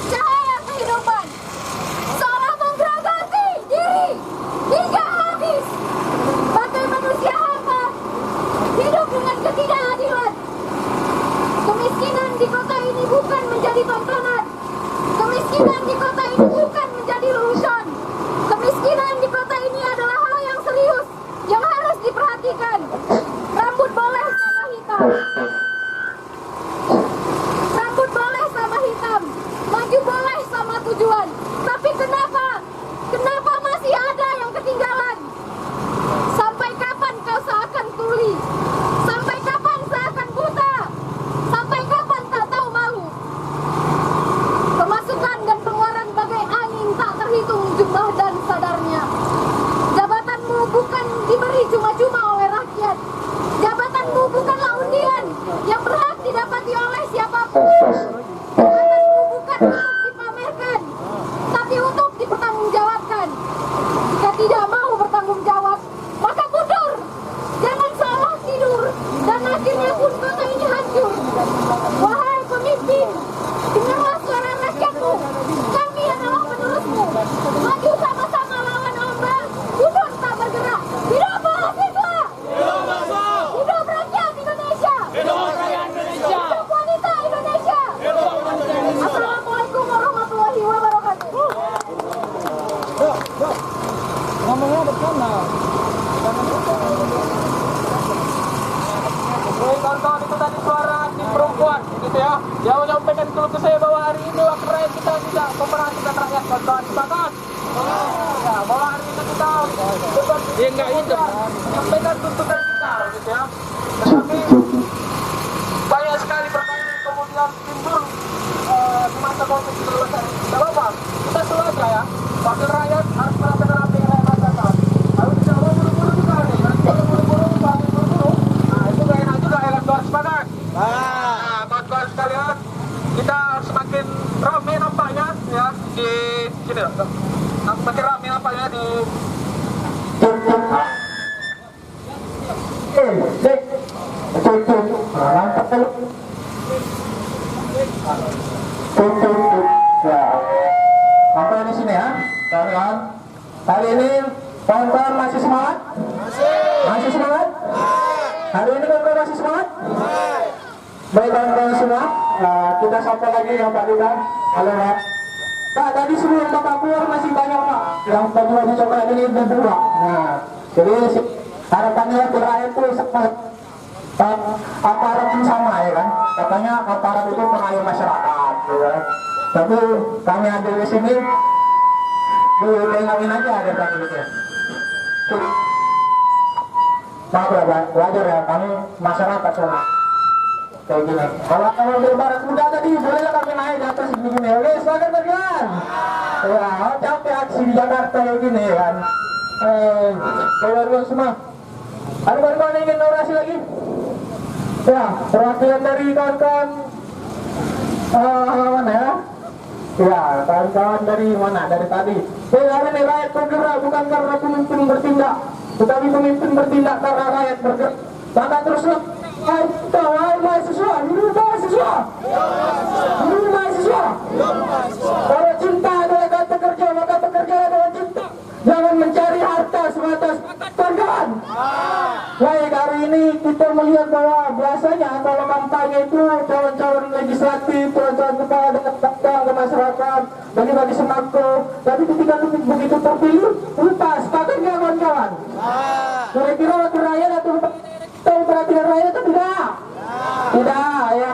cahaya kehidupan. Seolah menggerogoti diri hingga habis. Bagai manusia hampa, hidup dengan ketidakadilan. Kemiskinan di kota ini bukan menjadi tontonan. Kemiskinan di kota ini bukan menjadi lelucon. Kemiskinan di kota ini adalah hal yang serius yang harus diperhatikan. Rambut boleh sama hitam. Rambut boleh sama hitam. Maju boleh sama tujuan. Tapi kenapa? Kenapa masih ada yang ketinggalan? Sampai kapan kau seakan tuli? Sampai kapan seakan buta? Sampai kapan tak tahu malu? Pemasukan dan pengeluaran bagai angin tak terhitung jumlah dan sadarnya. Jabatanmu bukan diberi cuma-cuma oleh rakyat. Jabatanmu bukanlah undian yang berhak didapati oleh siapapun. Jabatanmu bukan untuk dipamerkan, tapi untuk dipertanggungjawabkan. Jika tidak mau bertanggung jawab, maka mundur. Jangan salah tidur, dan akhirnya pun kota ini hancur. Wahai pemimpin, dengarlah suara rakyatmu. Kami adalah penerusmu. Maju sama-sama lawan ombak, mundur tak bergerak. Hidup mahasiswa! Hidup rakyat Indonesia! Hidup wanita Indonesia! Assalamualaikum warahmatullahi wabarakatuh. Ngomongnya bersama. Oke, kawan-kawan, itu tadi suara aktif perempuan gitu ya. Dia menyampaikan keluh kesah bahwa hari ini wakil rakyat kita tidak memperhatikan rakyat, kawan-kawan. Sepakat? Ya, bahwa hari ini kita Ya enggak itu. menyampaikan tuntutan kita gitu ya. Tetapi banyak sekali pertanyaan yang kemudian timbul di masa konflik kebebasan. Tidak apa-apa, kita selalu aja ya. Wakil rakyat harus merasakan apa yang rakyat rasakan. Kalau tidak mau buru-buru juga nih, nanti kalau buru-buru, pakai buru-buru, nah itu gak enak juga ya, kawan-kawan. Sepakat? Nah, kawan-kawan sekalian, kita semakin ramai nampaknya ya di sini. Semakin ramai nampaknya di Sampai di sini ya, kawan-kawan. Kali ini Kawan-kawan masih semangat? Masih semangat? Hari ini kawan-kawan masih semangat? Baik kawan-kawan semua, kita sapa lagi yang Pak Duda. Halo Pak. Pak, tadi sebelum Bapak keluar masih banyak Pak yang baju-baju coklat ini berdua. Nah, jadi harapannya berakhir tuh aparat pun sama ya kan. Katanya aparat itu pengayom masyarakat, ya. Tapi kami ada di sini ditengokin aja ada tadi gitu. Maaf ya, wajar ya, kami masyarakat semua. Kayak gini. Kalau mobil barat muda tadi bolehlah kami naik di atas begini. Oke, silakan berjalan. Ya, capek aksi di Jakarta kayak gini ya kan. Keluar semua. Ada kawan-kawan yang ingin orasi lagi? Ya, perwakilan dari kawan-kawan mana ya? Ya, kawan-kawan dari mana? Dari tadi. Hari ini rakyat bergerak bukan karena pemimpin bertindak, tetapi pemimpin bertindak karena rakyat bergerak. Maka teruslah wahai mahasiswa, hidup mahasiswa, hidup mahasiswa. Kalau cinta adalah kata kerja, maka pekerja adalah cinta. Jangan mencari harta sebatas pekerjaan. Baik, hari ini kita melihat bahwa biasanya kalau kampanye itu calon-calon legislatif, calon-calon kepala daerah ke masyarakat, bagi-bagi sembako. Tapi ketika begitu terpilih, lupa sepakatnya kawan-kawan. Kira-kira wakil rakyat atau perhatian rakyat atau tidak? Tidak, ya.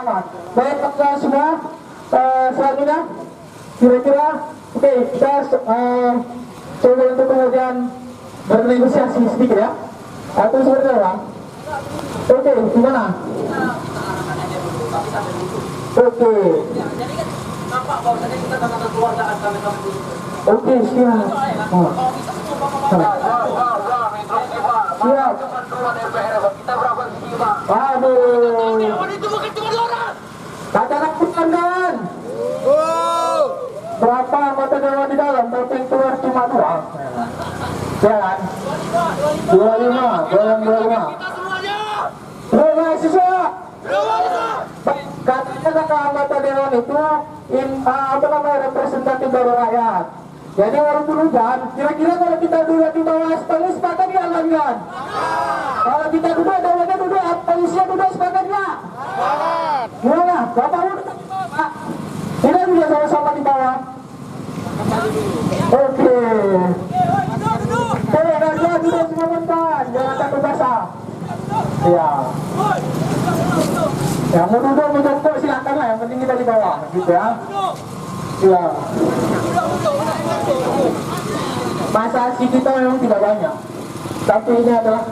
Baik, kawan semua, selanjutnya kira-kira, oke, kita coba untuk kemudian bernegosiasi sedikit ya. Atau seperti apa? Oke, gimana? Oke. Oke, siap. Siap. Aduh. Katakan kawan. Berapa anggota dewan di dalam? Tapi keluar cuma 2. Jalan 25, jalan 25. Mahasiswa. Katanya anggota dewan itu representatif dari rakyat. Jadi walaupun hujan, kira-kira kalau kita duduk di bawah polis sepakat nggak kan? Kalau kita duduk, dewannya duduk, polisnya duduk sepakat nggak? Gimana? Bapak duduk? Tidak bisa sama-sama di bawah. Oke. Jangan duduk semua bentar, jangan takut basah. Ya. Yang mau duduk menjongkok silakan lah, yang penting kita di bawah, gitu ya. Ya. Masa aksi kita memang tidak banyak, tapi ini adalah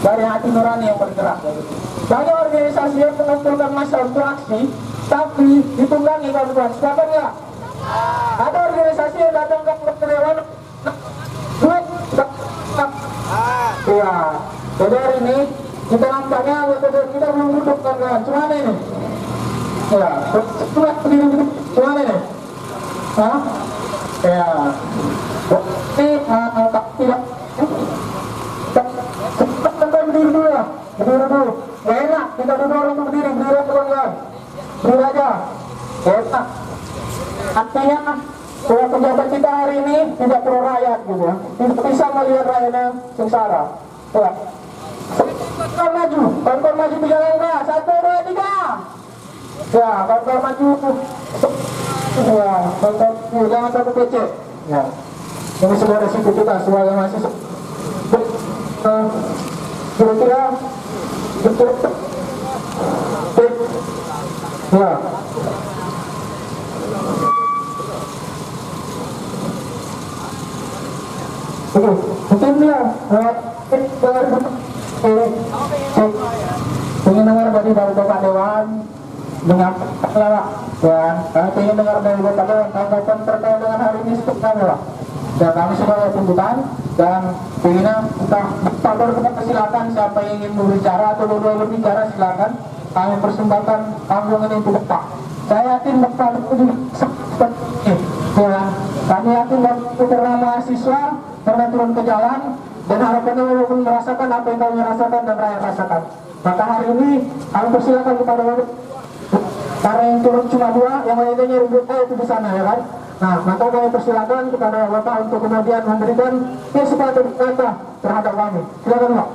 dari hati nurani yang bergerak. Banyak organisasi yang mengumpulkan massa untuk aksi, tapi ditunggangi kawan-kawan. Siapa nggak? Ada organisasi yang datang ke dewan duit. Ya, jadi hari ini kita nampaknya kita belum duduk kawan-kawan. Cuma ini. Ya, cuma begini, cuma ini. Hah? Ya. Ini tidak. Kita berdiri dulu ya. Berdiri dulu. Ya enak, kita duduk orang berdiri, berdiri kawan-kawan. Berdiri aja. Enak. Artinya bahwa pejabat kita hari ini tidak perlu rakyat gitu ya. Tidak bisa melihat rakyatnya sengsara. Ya. Kawan maju, kawan maju 3 langkah. 1, 2, 3. Ya, kawan maju. Ya, kawan jangan satu PC. Ya. Ini sebuah resiko kita sebagai mahasiswa. Kira-kira betul. Ya. Oke, mungkin ya ingin dengar dari Bapak Dewan dengan lewat ya, kami ingin dengar dari Bapak Dewan tanggapan terkait dengan hari ini seperti apa. Dan kami sudah tunjukkan dan ingin kita silakan siapa yang ingin berbicara atau berbicara silakan. Kami persembahkan panggung ini untuk Bapak. Saya yakin Bapak itu seperti ya, kami yakin Bapak karena mahasiswa karena turun ke jalan dan harapannya walaupun merasakan apa yang kami rasakan dan rakyat rasakan. Maka hari ini kami persilakan kepada Bapak, karena yang turun cuma 2, yang lainnya ribut itu di sana ya kan. Nah, maka kami persilakan kepada Bapak untuk kemudian memberikan kesempatan kata terhadap kami. Silakan Pak.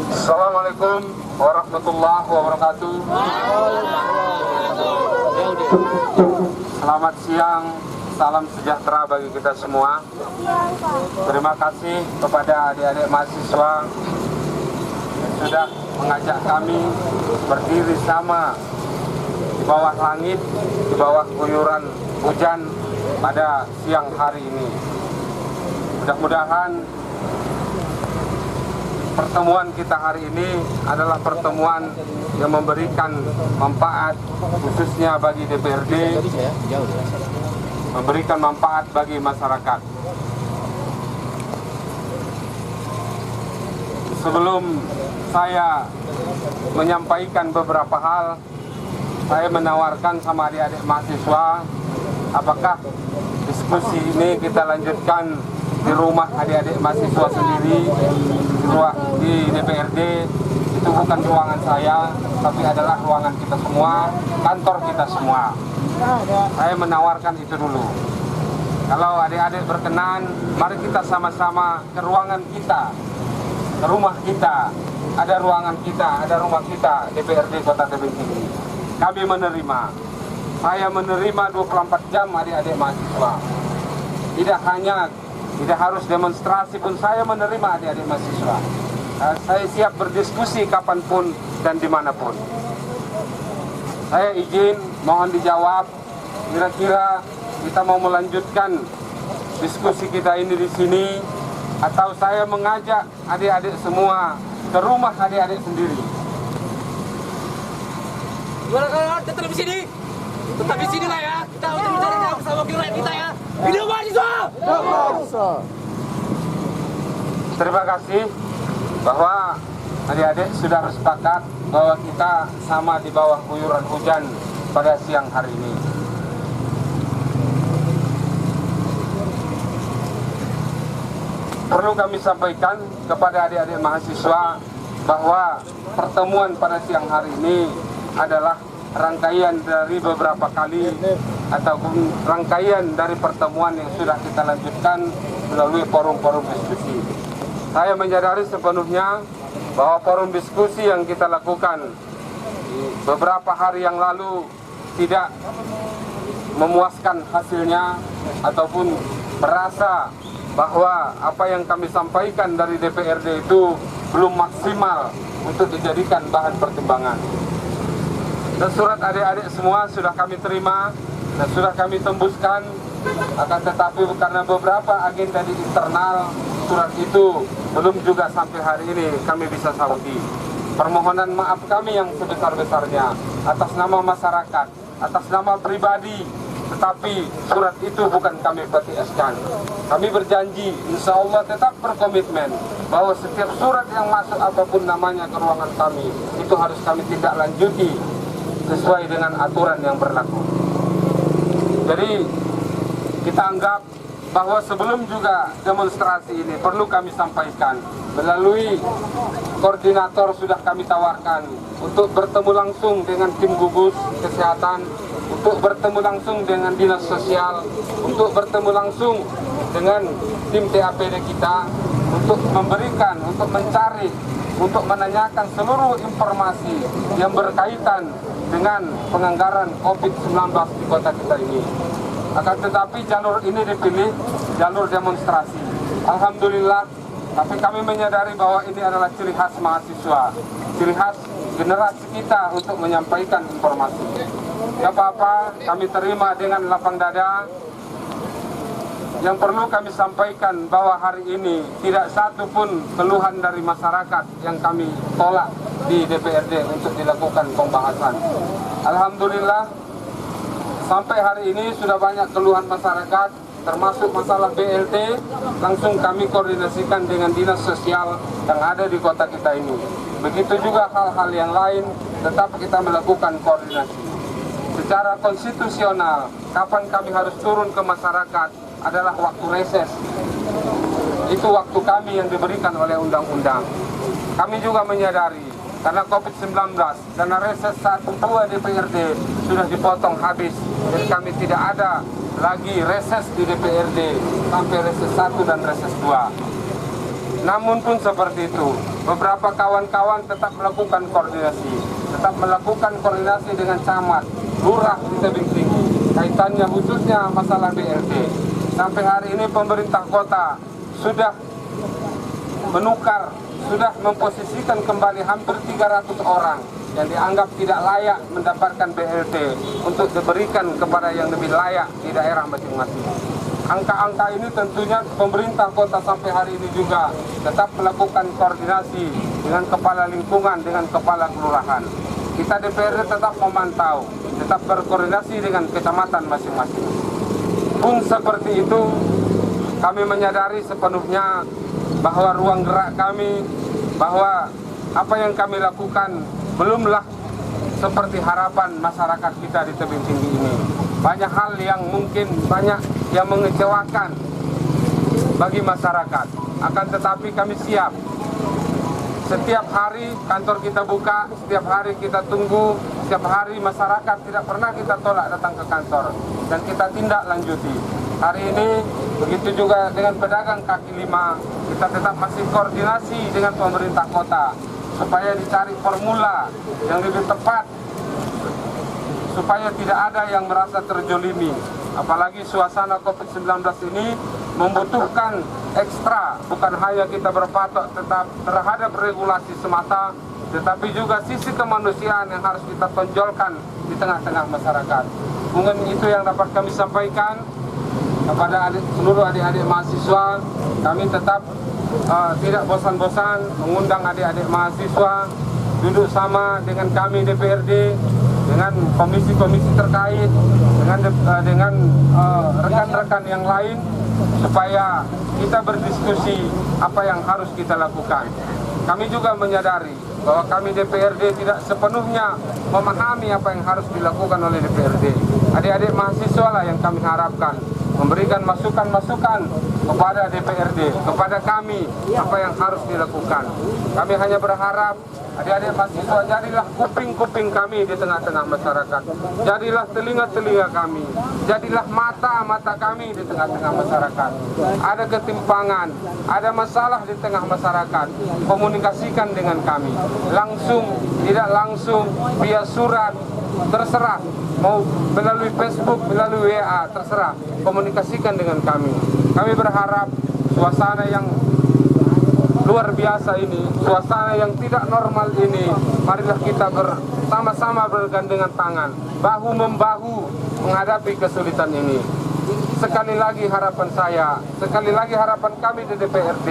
Assalamualaikum warahmatullahi wabarakatuh. Selamat siang, salam sejahtera bagi kita semua. Terima kasih kepada adik-adik mahasiswa yang sudah mengajak kami berdiri sama di bawah langit, di bawah guyuran hujan pada siang hari ini. Mudah-mudahan pertemuan kita hari ini adalah pertemuan yang memberikan manfaat khususnya bagi DPRD, memberikan manfaat bagi masyarakat. Sebelum saya menyampaikan beberapa hal, saya menawarkan sama adik-adik mahasiswa, apakah diskusi ini kita lanjutkan di rumah adik-adik mahasiswa sendiri, di DPRD. Itu bukan ruangan saya, tapi adalah ruangan kita semua, kantor kita semua. Saya menawarkan itu dulu. Kalau adik-adik berkenan, mari kita sama-sama ke ruangan kita, ke rumah kita. Ada ruangan kita, ada rumah kita, DPRD Kota Tebing Tinggi. Kami menerima. Saya menerima 24 jam adik-adik mahasiswa. Tidak harus demonstrasi pun saya menerima adik-adik mahasiswa. Saya siap berdiskusi kapanpun dan dimanapun. Saya izin, mohon dijawab. Kira-kira kita mau melanjutkan diskusi kita ini di sini, atau saya mengajak adik-adik semua ke rumah adik-adik sendiri. Gimana kalau tetap di sini? Tetap di sini lah ya. Kita untuk mencari jalan bersama rakyat kita ya. Hidup mahasiswa! Terima kasih bahwa adik-adik sudah sepakat bahwa kita sama di bawah guyuran hujan pada siang hari ini. Perlu kami sampaikan kepada adik-adik mahasiswa bahwa pertemuan pada siang hari ini adalah rangkaian dari beberapa kali ataupun rangkaian dari pertemuan yang sudah kita lanjutkan melalui forum-forum diskusi. Saya menyadari sepenuhnya bahwa forum diskusi yang kita lakukan beberapa hari yang lalu tidak memuaskan hasilnya, ataupun merasa bahwa apa yang kami sampaikan dari DPRD itu belum maksimal untuk dijadikan bahan pertimbangan. Dan surat adik-adik semua sudah kami terima dan sudah kami tembuskan, akan tetapi karena beberapa agenda di internal, surat itu belum juga sampai hari ini kami bisa sauti. Permohonan maaf kami yang sebesar-besarnya atas nama masyarakat, atas nama pribadi, tetapi surat itu bukan kami petieskan. Kami berjanji, insya Allah tetap berkomitmen bahwa setiap surat yang masuk apapun namanya ke ruangan kami, itu harus kami tindak lanjuti sesuai dengan aturan yang berlaku. Jadi kita anggap bahwa sebelum juga demonstrasi ini perlu kami sampaikan, melalui koordinator sudah kami tawarkan untuk bertemu langsung dengan tim gugus kesehatan, untuk bertemu langsung dengan dinas sosial, untuk bertemu langsung dengan tim TAPD kita, untuk memberikan, untuk mencari, untuk menanyakan seluruh informasi yang berkaitan dengan penganggaran COVID-19 di kota kita ini. Akan tetapi jalur ini dipilih, jalur demonstrasi. Alhamdulillah, tapi kami menyadari bahwa ini adalah ciri khas mahasiswa, ciri khas generasi kita untuk menyampaikan informasi. Gak apa-apa, kami terima dengan lapang dada. yang perlu kami sampaikan bahwa hari ini tidak satu pun keluhan dari masyarakat yang kami tolak di DPRD untuk dilakukan pembahasan. Alhamdulillah, sampai hari ini sudah banyak keluhan masyarakat, termasuk masalah BLT, langsung kami koordinasikan dengan dinas sosial yang ada di kota kita ini. Begitu juga hal-hal yang lain, tetap kita melakukan koordinasi. Secara konstitusional, kapan kami harus turun ke masyarakat adalah waktu reses. Itu waktu kami yang diberikan oleh undang-undang. Kami juga menyadari karena COVID-19, dana reses 1-2 DPRD sudah dipotong habis. Jadi kami tidak ada lagi reses di DPRD sampai reses 1 dan reses 2. Namun pun seperti itu, beberapa kawan-kawan tetap melakukan koordinasi. Tetap melakukan koordinasi dengan camat, lurah di tebing tinggi. Kaitannya khususnya masalah BLT. Sampai hari ini pemerintah kota sudah menukar, sudah memposisikan kembali hampir 300 orang yang dianggap tidak layak mendapatkan BLT untuk diberikan kepada yang lebih layak di daerah masing-masing. Angka-angka ini tentunya pemerintah kota sampai hari ini juga tetap melakukan koordinasi dengan kepala lingkungan, dengan kepala kelurahan. Kita DPRD tetap memantau, tetap berkoordinasi dengan kecamatan masing-masing. Pun seperti itu, kami menyadari sepenuhnya bahwa ruang gerak kami, bahwa apa yang kami lakukan belumlah seperti harapan masyarakat kita di tebing tinggi ini. Banyak hal yang mungkin banyak yang mengecewakan bagi masyarakat. Akan tetapi kami siap. Setiap hari kantor kita buka, setiap hari kita tunggu, setiap hari masyarakat tidak pernah kita tolak datang ke kantor. Dan kita tindak lanjuti. Hari ini begitu juga dengan pedagang kaki lima, kita tetap masih koordinasi dengan pemerintah kota supaya dicari formula yang lebih tepat supaya tidak ada yang merasa terjolimi. Apalagi suasana COVID-19 ini membutuhkan ekstra, bukan hanya kita berpatok tetap terhadap regulasi semata, tetapi juga sisi kemanusiaan yang harus kita tonjolkan di tengah-tengah masyarakat. Mungkin itu yang dapat kami sampaikan kepada seluruh adik-adik mahasiswa. Kami tetap tidak bosan-bosan mengundang adik-adik mahasiswa duduk sama dengan kami DPRD, dengan komisi-komisi terkait, dengan rekan-rekan yang lain, supaya kita berdiskusi apa yang harus kita lakukan. Kami juga menyadari bahwa kami DPRD tidak sepenuhnya memahami apa yang harus dilakukan oleh DPRD. Adik-adik mahasiswa lah yang kami harapkan memberikan masukan-masukan kepada DPRD, kepada kami apa yang harus dilakukan. Kami hanya berharap adik-adik mahasiswa jadilah kuping-kuping kami di tengah-tengah masyarakat. Jadilah telinga-telinga kami. Jadilah mata-mata kami di tengah-tengah masyarakat. Ada ketimpangan, ada masalah di tengah masyarakat, komunikasikan dengan kami. Langsung, tidak langsung, via surat, terserah. Mau melalui Facebook, melalui WA, terserah. Komunikasikan dengan kami. Kami berharap suasana yang luar biasa ini, suasana yang tidak normal ini, marilah kita bersama-sama bergandengan tangan, bahu-membahu menghadapi kesulitan ini. Sekali lagi harapan saya, sekali lagi harapan kami di DPRD,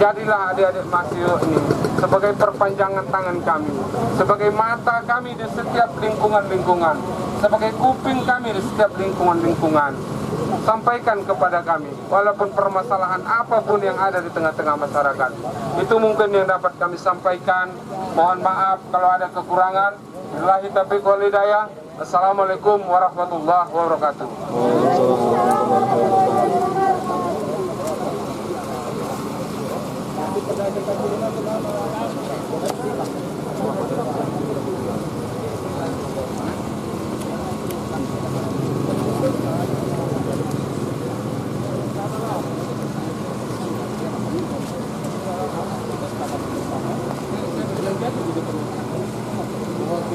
jadilah adik-adik mahasiswa ini sebagai perpanjangan tangan kami, sebagai mata kami di setiap lingkungan-lingkungan, sebagai kuping kami di setiap lingkungan-lingkungan. Sampaikan kepada kami, walaupun permasalahan apapun yang ada di tengah-tengah masyarakat. Itu mungkin yang dapat kami sampaikan. Mohon maaf kalau ada kekurangan. Billahi taufiq wal hidayah. Assalamualaikum warahmatullahi wabarakatuh.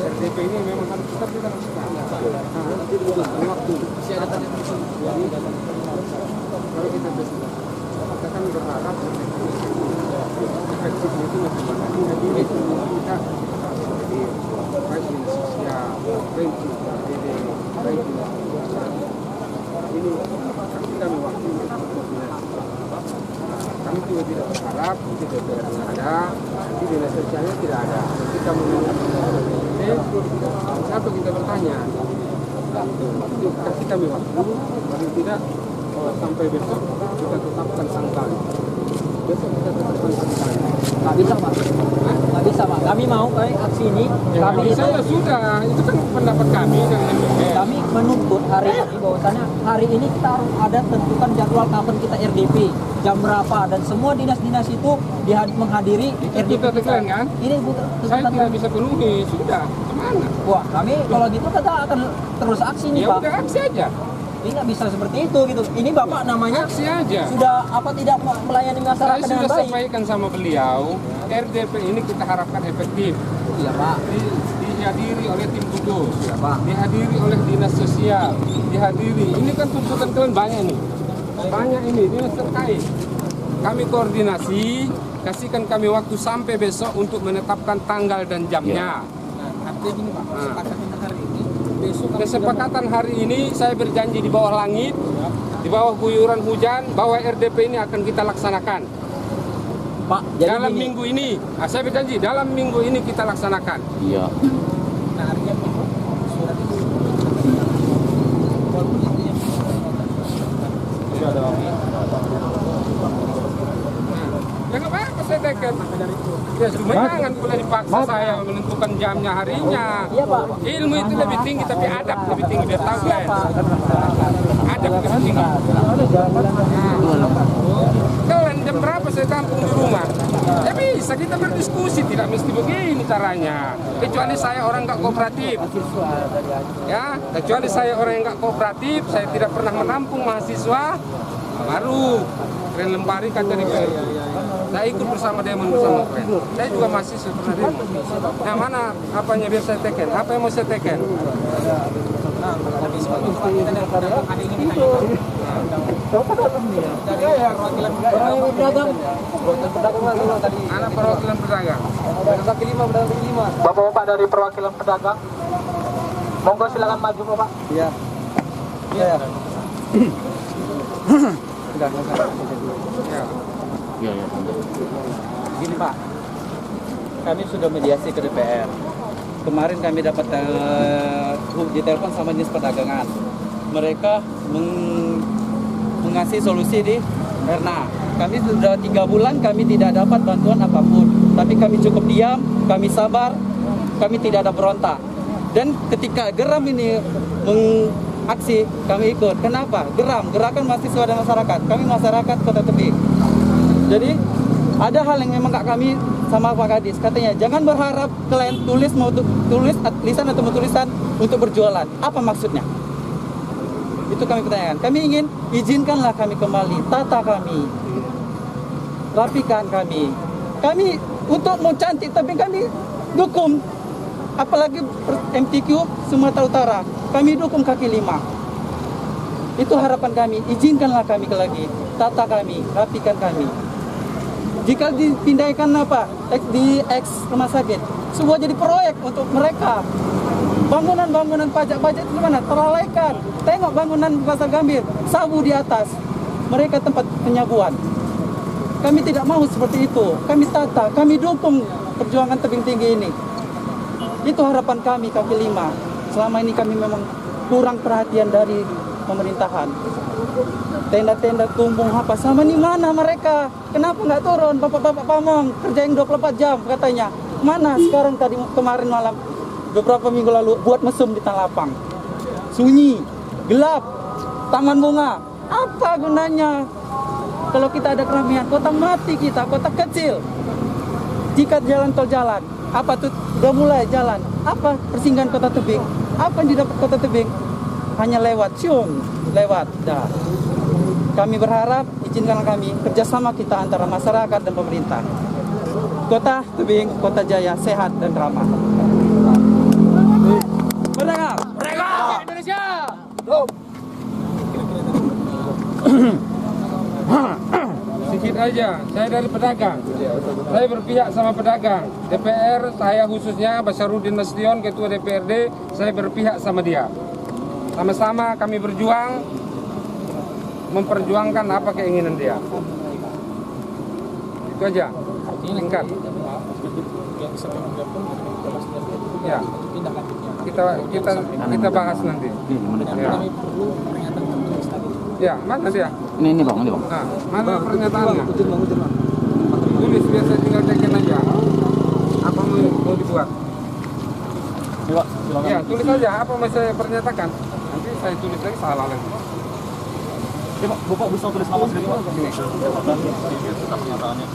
RDP ini memang harus tetap kita lakukan. Nanti dibutuhkan waktu. Masih ada tanda kalau kita bisa, maka kami berharap efektifnya itu lebih banyak. Jadi kita jadi baik di sosial, baik di baik di ini kasih kami waktu. kami juga tidak berharap di DPR tidak ada, di dinas sosialnya tidak ada. Kita mengingat satu kita bertanya, kasih kami waktu, paling tidak sampai besok kita tetapkan tanggal. Besok kita tetapkan tanggal. Nggak bisa Pak. Nggak bisa Pak. Kami mau kayak aksi ini. Ya, Kami bisa ya sudah, itu kan pendapat kami dan kami menuntut hari ini bahwasannya hari ini kita harus ada tentukan jadwal kapan kita RDP, jam berapa, dan semua dinas-dinas itu menghadiri RDP kita decline kan? Ini Saya tidak bisa penuhi, sudah kemana? Wah, kami kalau gitu kita akan terus aksi nih Ya Pak. udah aksi aja, Ini nggak bisa seperti itu gitu. Ini Bapak namanya aksi aja. sudah apa tidak melayani Saya masyarakat dengan sudah baik. sampaikan sama beliau, RDP ini kita harapkan efektif. Iya Pak. Dihadiri oleh tim gugus, Iya Pak. dihadiri oleh dinas sosial, dihadiri. Ini kan tuntutan kalian banyak nih, banyak ini dinas terkait. Kami koordinasi, kasihkan kami waktu sampai besok untuk menetapkan tanggal dan jamnya. Artinya gini Pak, kesepakatan hari ini, besok kami Kesepakatan hari ini saya berjanji di bawah langit, di bawah guyuran hujan, bahwa RDP ini akan kita laksanakan. Pak, jadi Dalam gini. minggu ini, saya berjanji dalam minggu ini kita laksanakan. Iya. nah artinya itu surat itu walaupun itu yang Ya nggak apa-apa saya teken. Ya cuma jangan pula dipaksa saya menentukan jamnya harinya. Iya Pak. Ilmu itu lebih tinggi tapi adab lebih tinggi biar tahu kan. Adab lebih tinggi. Kalian jam berapa saya tampung di rumah? Ya bisa kita berdiskusi, tidak mesti begini caranya. Kecuali saya orang nggak kooperatif. Ya, kecuali saya orang yang nggak kooperatif, saya tidak pernah menampung mahasiswa, baru keren lempari kata DPR. Saya ikut bersama Demon bersama keren. Saya juga mahasiswa pernah Demon. Nah mana apanya biar saya teken? Apa yang mau saya teken? tapi sebagai perwakilan dari pedagang hari ini kita dari perwakilan pedagang tadi Anak perwakilan pedagang. pedagang kaki lima Bapak-bapak dari perwakilan pedagang, monggo silakan maju Bapak. iya Ya. Gini Pak, kami sudah mediasi ke DPR. Kemarin kami dapat ditelepon sama dinas perdagangan. Mereka mengasih solusi di Erna. Kami sudah 3 bulan kami tidak dapat bantuan apapun. Tapi kami cukup diam, kami sabar, kami tidak ada berontak. Dan ketika geram ini mengaksi, kami ikut. Kenapa? Geram, gerakan mahasiswa dan masyarakat. Kami masyarakat Kota Tebing. Jadi ada hal yang memang gak kami sama Pak Kadis, katanya jangan berharap kalian tulis tulisan atau tulisan untuk berjualan. Apa maksudnya? Itu kami pertanyakan. Kami ingin izinkanlah kami kembali, tata kami, rapikan kami. Kami untuk mau cantik tapi kami dukung, apalagi MTQ Sumatera Utara, kami dukung kaki 5. Itu harapan kami, izinkanlah kami lagi, tata kami, rapikan kami. Jika dipindahkan di rumah sakit, semua jadi proyek untuk mereka. Bangunan pajak-pajak itu mana? Terlalaikan. Tengok bangunan Pasar Gambir, sabu di atas. Mereka tempat penyabuan. Kami tidak mau seperti itu. Kami tata, kami dukung perjuangan tebing tinggi ini. Itu harapan kami kaki 5. Selama ini kami memang kurang perhatian dari pemerintahan. Tenda-tenda tumbung apa sama nih mana mereka? Kenapa nggak turun? Bapak-bapak pamong kerjain 24 jam katanya. Mana sekarang kemarin malam beberapa minggu lalu buat mesum di Tanah Lapang. Sunyi, gelap, taman bunga. Apa gunanya? Kalau kita ada keramaian, kota mati kita, kota kecil. Jika jalan tol jalan, apa tuh udah mulai jalan? Apa persinggahan Kota Tebing? Apa yang didapat Kota Tebing? Hanya lewat, lewat. Dah. Kami berharap izinkan kami kerjasama kita antara masyarakat dan pemerintah. Kota Tebing, Kota Jaya sehat dan ramah. Merdeka! Merdeka Indonesia. Sedikit aja, saya dari pedagang. Saya berpihak sama pedagang. DPR, saya khususnya Basarudin Nasution, Ketua DPRD, saya berpihak sama dia. Sama-sama kami berjuang, memperjuangkan apa keinginan dia. Itu aja. Singkat. Ya. Kita bahas nanti. Ya. Ya, mana dia? Ini bang, ini bang. Nah, mana pernyataannya? Tulis biasa tinggal tekan aja. Apa mau dibuat? Ya, tulis aja apa mau saya pernyatakan. Nanti saya tulis lagi salah lagi. Ya Pak, Bapak bisa tulis nama sendiri Pak. Ini pernyataannya.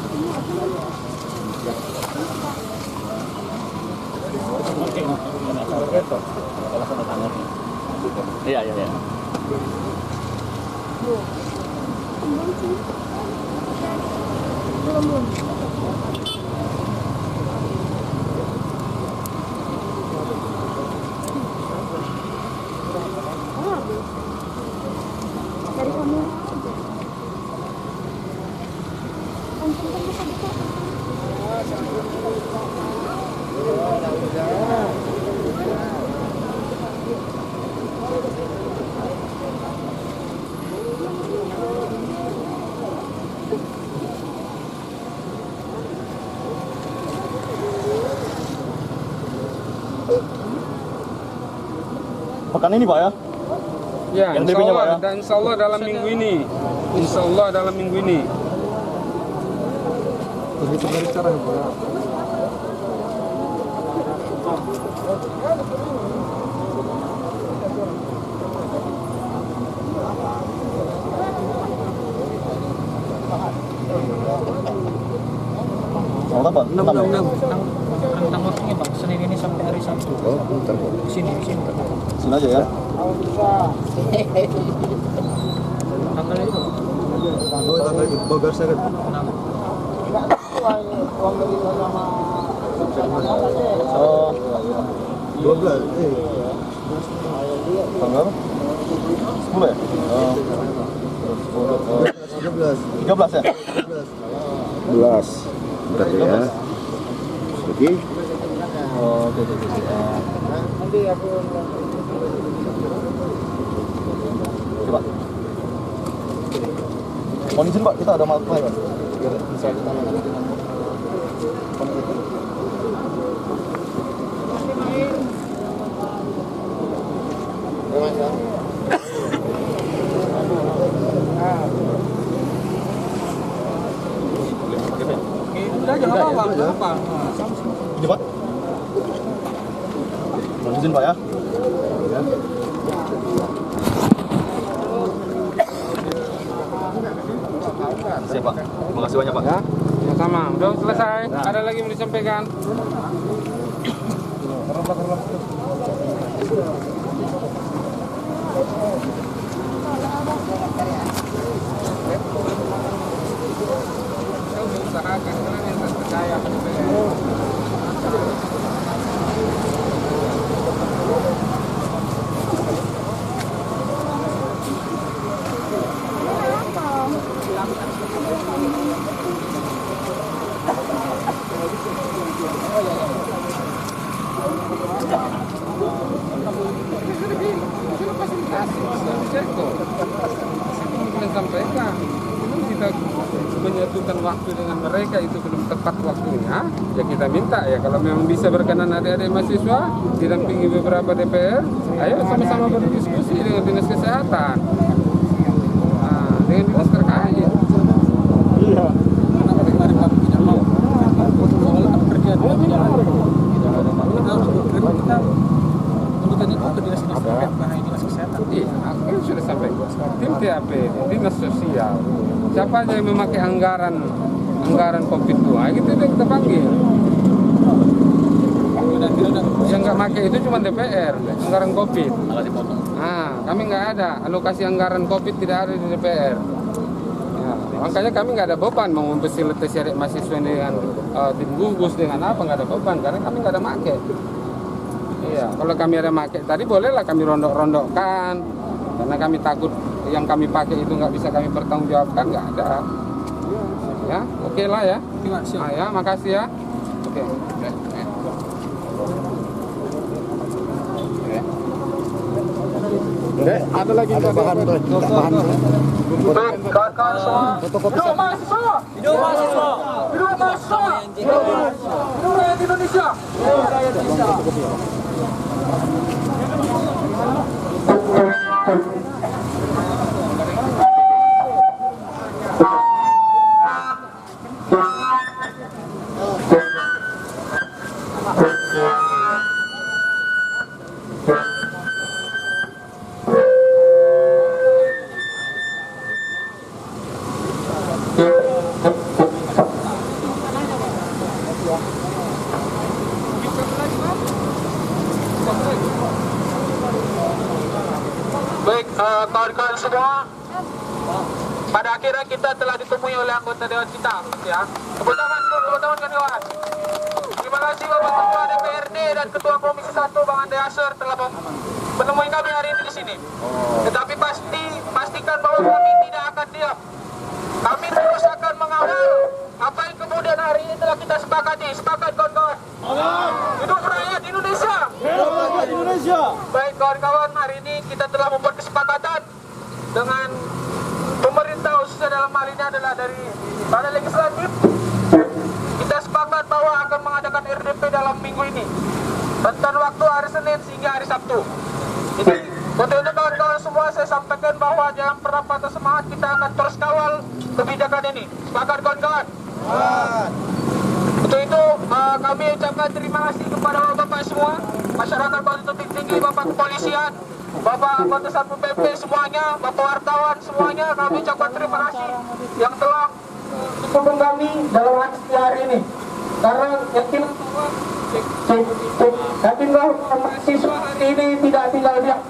Iya. Dari kamu. Pekan ini Pak ya? Ya, Yang insya DP-nya, Allah, Pak, ya? dan insya Allah dalam minggu ini. Insya Allah dalam minggu ini. Mau apa? Tentang waktunya bang, Senin ini sampai hari Sabtu. Oh, bentar. Sini. Sini aja ya. Tanggal itu bang. Bogar saya kan. Oh, 12. Tanggal 10 ya? 13 ya? 11. Bentar ya. Oke. Oh, oke. Coba. Mohon izin Pak, kita ada maaf Pak. Biar bisa kita Udah aja apa? Ini Pak. Mohon izin Pak ya. Siap Pak. Terima kasih banyak Pak. Ya, sama. Udah selesai. Ada lagi mau disampaikan? Usahakan kalian yang percaya pada sampaikan. Kita menyatukan waktu dengan mereka itu belum tepat waktunya, ya kita minta ya kalau memang bisa berkenan adik-adik mahasiswa didampingi beberapa DPR, ayo sama-sama berdiskusi dengan dinas kesehatan, dengan dinas terkait. Iya. Kenapa kemarin kami tidak mau? Soal pekerjaan kami tidak ada. Kita tuntutan itu ke dinas terkait, bukan hanya dinas kesehatan. Iya, aku sudah sampaikan. Tim TAP, dinas sosial, siapa aja yang memakai anggaran COVID tua, gitu deh kita panggil. Yang nggak pakai itu cuma DPR, anggaran COVID. Kami nggak ada alokasi anggaran COVID, tidak ada di DPR. Ya, makanya kami nggak ada beban mau memfasilitasi adik mahasiswa dengan tim gugus dengan apa, nggak ada beban karena kami nggak ada make. Iya, kalau kami ada make tadi bolehlah kami rondok-rondokkan karena kami takut yang kami pakai itu nggak bisa kami pertanggungjawabkan, nggak ada. Ya, oke lah ya. Ya, makasih ya. Oke. Ada lagi bahan Kawan-kawan semua, hidup mahasiswa! Hidup mahasiswa! Baik, kawan-kawan semua, pada akhirnya kita telah ditemui oleh anggota Dewan kita, ya. Tepuk tangan kawan-kawan. Terima kasih Bapak Ketua DPRD dan Ketua Komisi 1 Bang Ande Asher telah menemui kami hari ini di sini. Tetapi pastikan bahwa kami tidak akan diam. Kami terus akan mengawal apa yang kemudian hari ini telah kita sepakati. Sepakat kawan-kawan. Hidup rakyat Indonesia. Baik kawan-kawan, hari ini kita telah membuat kesepakatan dengan pemerintah, khususnya dalam hal ini adalah dari Badan Legislatif. Kita sepakat bahwa akan mengadakan RDP dalam minggu ini, rentan waktu hari Senin hingga hari Sabtu. Jadi untuk kawan-kawan semua saya sampaikan bahwa dalam perapat semangat kita akan terus kawal kebijakan ini. Sepakat kawan-kawan? Untuk itu kami ucapkan terima kasih kepada bapak semua, masyarakat Batu Tinggi, bapak kepolisian, bapak anggota Satpol PP semuanya, bapak wartawan semuanya, kami ucapkan terima kasih yang telah mendukung kami dalam aksi hari ini. Karena yakin bahwa mahasiswa hari ini tidak tinggal diam.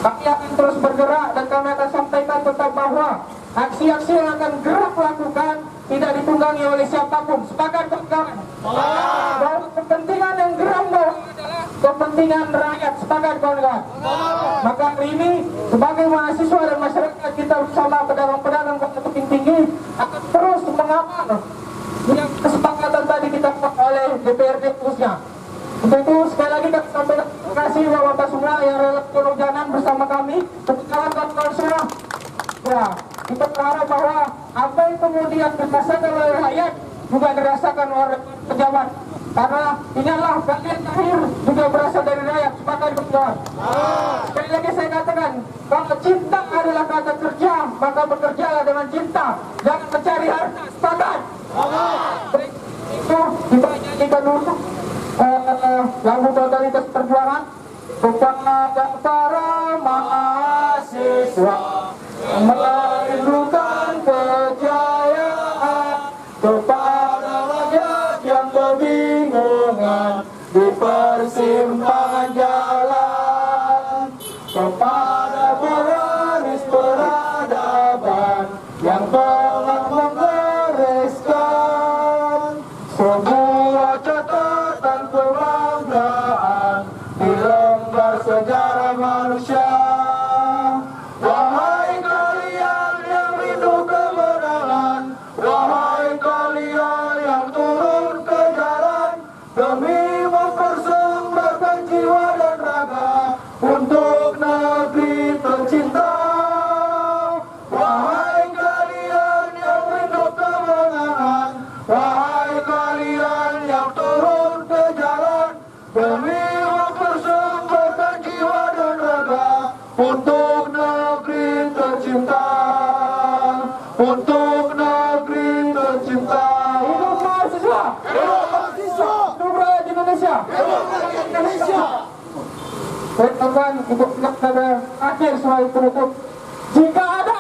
Kami akan terus bergerak dan kami akan sampaikan tetap bahwa aksi-aksi yang akan gerak lakukan tidak ditunggangi oleh siapapun. Sepakat kawan-kawan? Bahwa kepentingan yang gerak bahwa adalah kepentingan rakyat. Sepakat kawan-kawan? Maka hari ini sebagai mahasiswa dan masyarakat kita bersama pedagang-pedagang Batu Tinggi akan terus mengawal yang kesepakatan tadi kita buat oleh DPRD khususnya. Untuk itu sekali lagi kami sampaikan terima kasih bapak semua yang rela kehujanan bersama kami. Kawan-kawan semua. Ya, kita berharap bahwa apa yang kemudian dirasakan oleh rakyat juga dirasakan oleh pejabat. Karena inilah bagian terakhir juga berasal dari rakyat. Sepakat kawan. Sekali lagi saya katakan, kalau cinta adalah kata kerja, maka bekerjalah dengan cinta. Jangan mencari harta. Sepakat. Itu kita dulu lagu totalitas perjuangan kepada para mahasiswa merindukan kejayaan, kepada rakyat yang kebingungan di persimpangan jalan, kepada pewaris peradaban yang telah menggoreskan sebuah catatan kebanggaan di lembar sejarah manusia. Wahai kalian yang rindu kemenangan, wahai kalian yang turun ke jalan demi mempersembahkan jiwa dan raga untuk negeri tercinta. Wahai kalian yang rindu kemenangan, wahai kalian yang turun ke jalan demi mempersembahkan jiwa dan raga untuk negeri tercinta, untuk negeri tercinta. Hidup mahasiswa! Hidup mahasiswa! Hidup rakyat Indonesia! Hidup rakyat Indonesia! Baik teman, ibu pada akhir selain penutup. Jika ada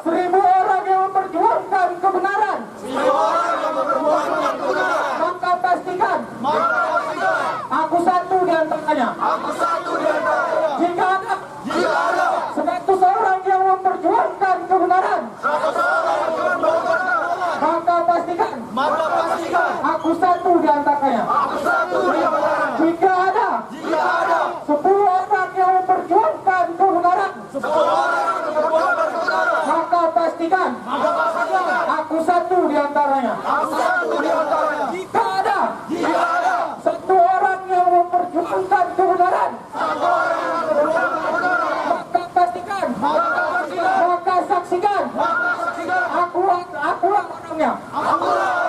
1000 orang yang memperjuangkan kebenaran, maka pastikan aku satu di antaranya. Jika ada 100 orang yang memperjuangkan kebenaran, maka pastikan aku satu di antaranya. Jika ada 10 orang yang memperjuangkan kebenaran, maka pastikan aku satu di antaranya. Jika ada 1 orang yang memperjuangkan kebenaran, maka pastikan, maka saksikan, akulah orangnya.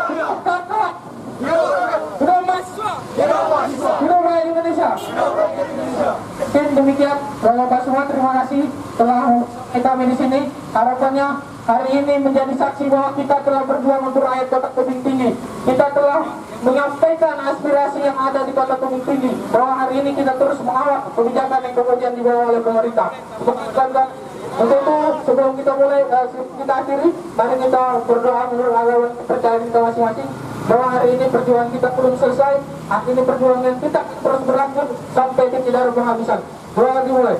Hidup kawan-kawan, hidup mahasiswa. demikian, Bapak semua terima kasih telah kami di sini. Harapannya hari ini menjadi saksi bahwa kita telah berjuang untuk rakyat Kota Tebing Tinggi. Kita telah menyampaikan aspirasi yang ada di Kota Tebing Tinggi, bahwa hari ini kita terus mengawal kebijakan yang kemudian dibawa oleh pemerintah. Untuk itu sebelum kita mulai kita akhiri, mari kita berdoa menurut agama kepercayaan kita masing-masing, bahwa hari ini perjuangan kita belum selesai. Hari ini perjuangan kita terus berlanjut sampai titik darah penghabisan. Doa dimulai.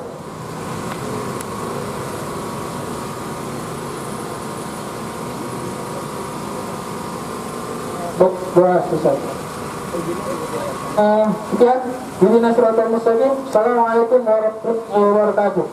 Doa selesai. Sekian, Bibi Nasratul Mustaqim. Assalamualaikum warahmatullahi wabarakatuh.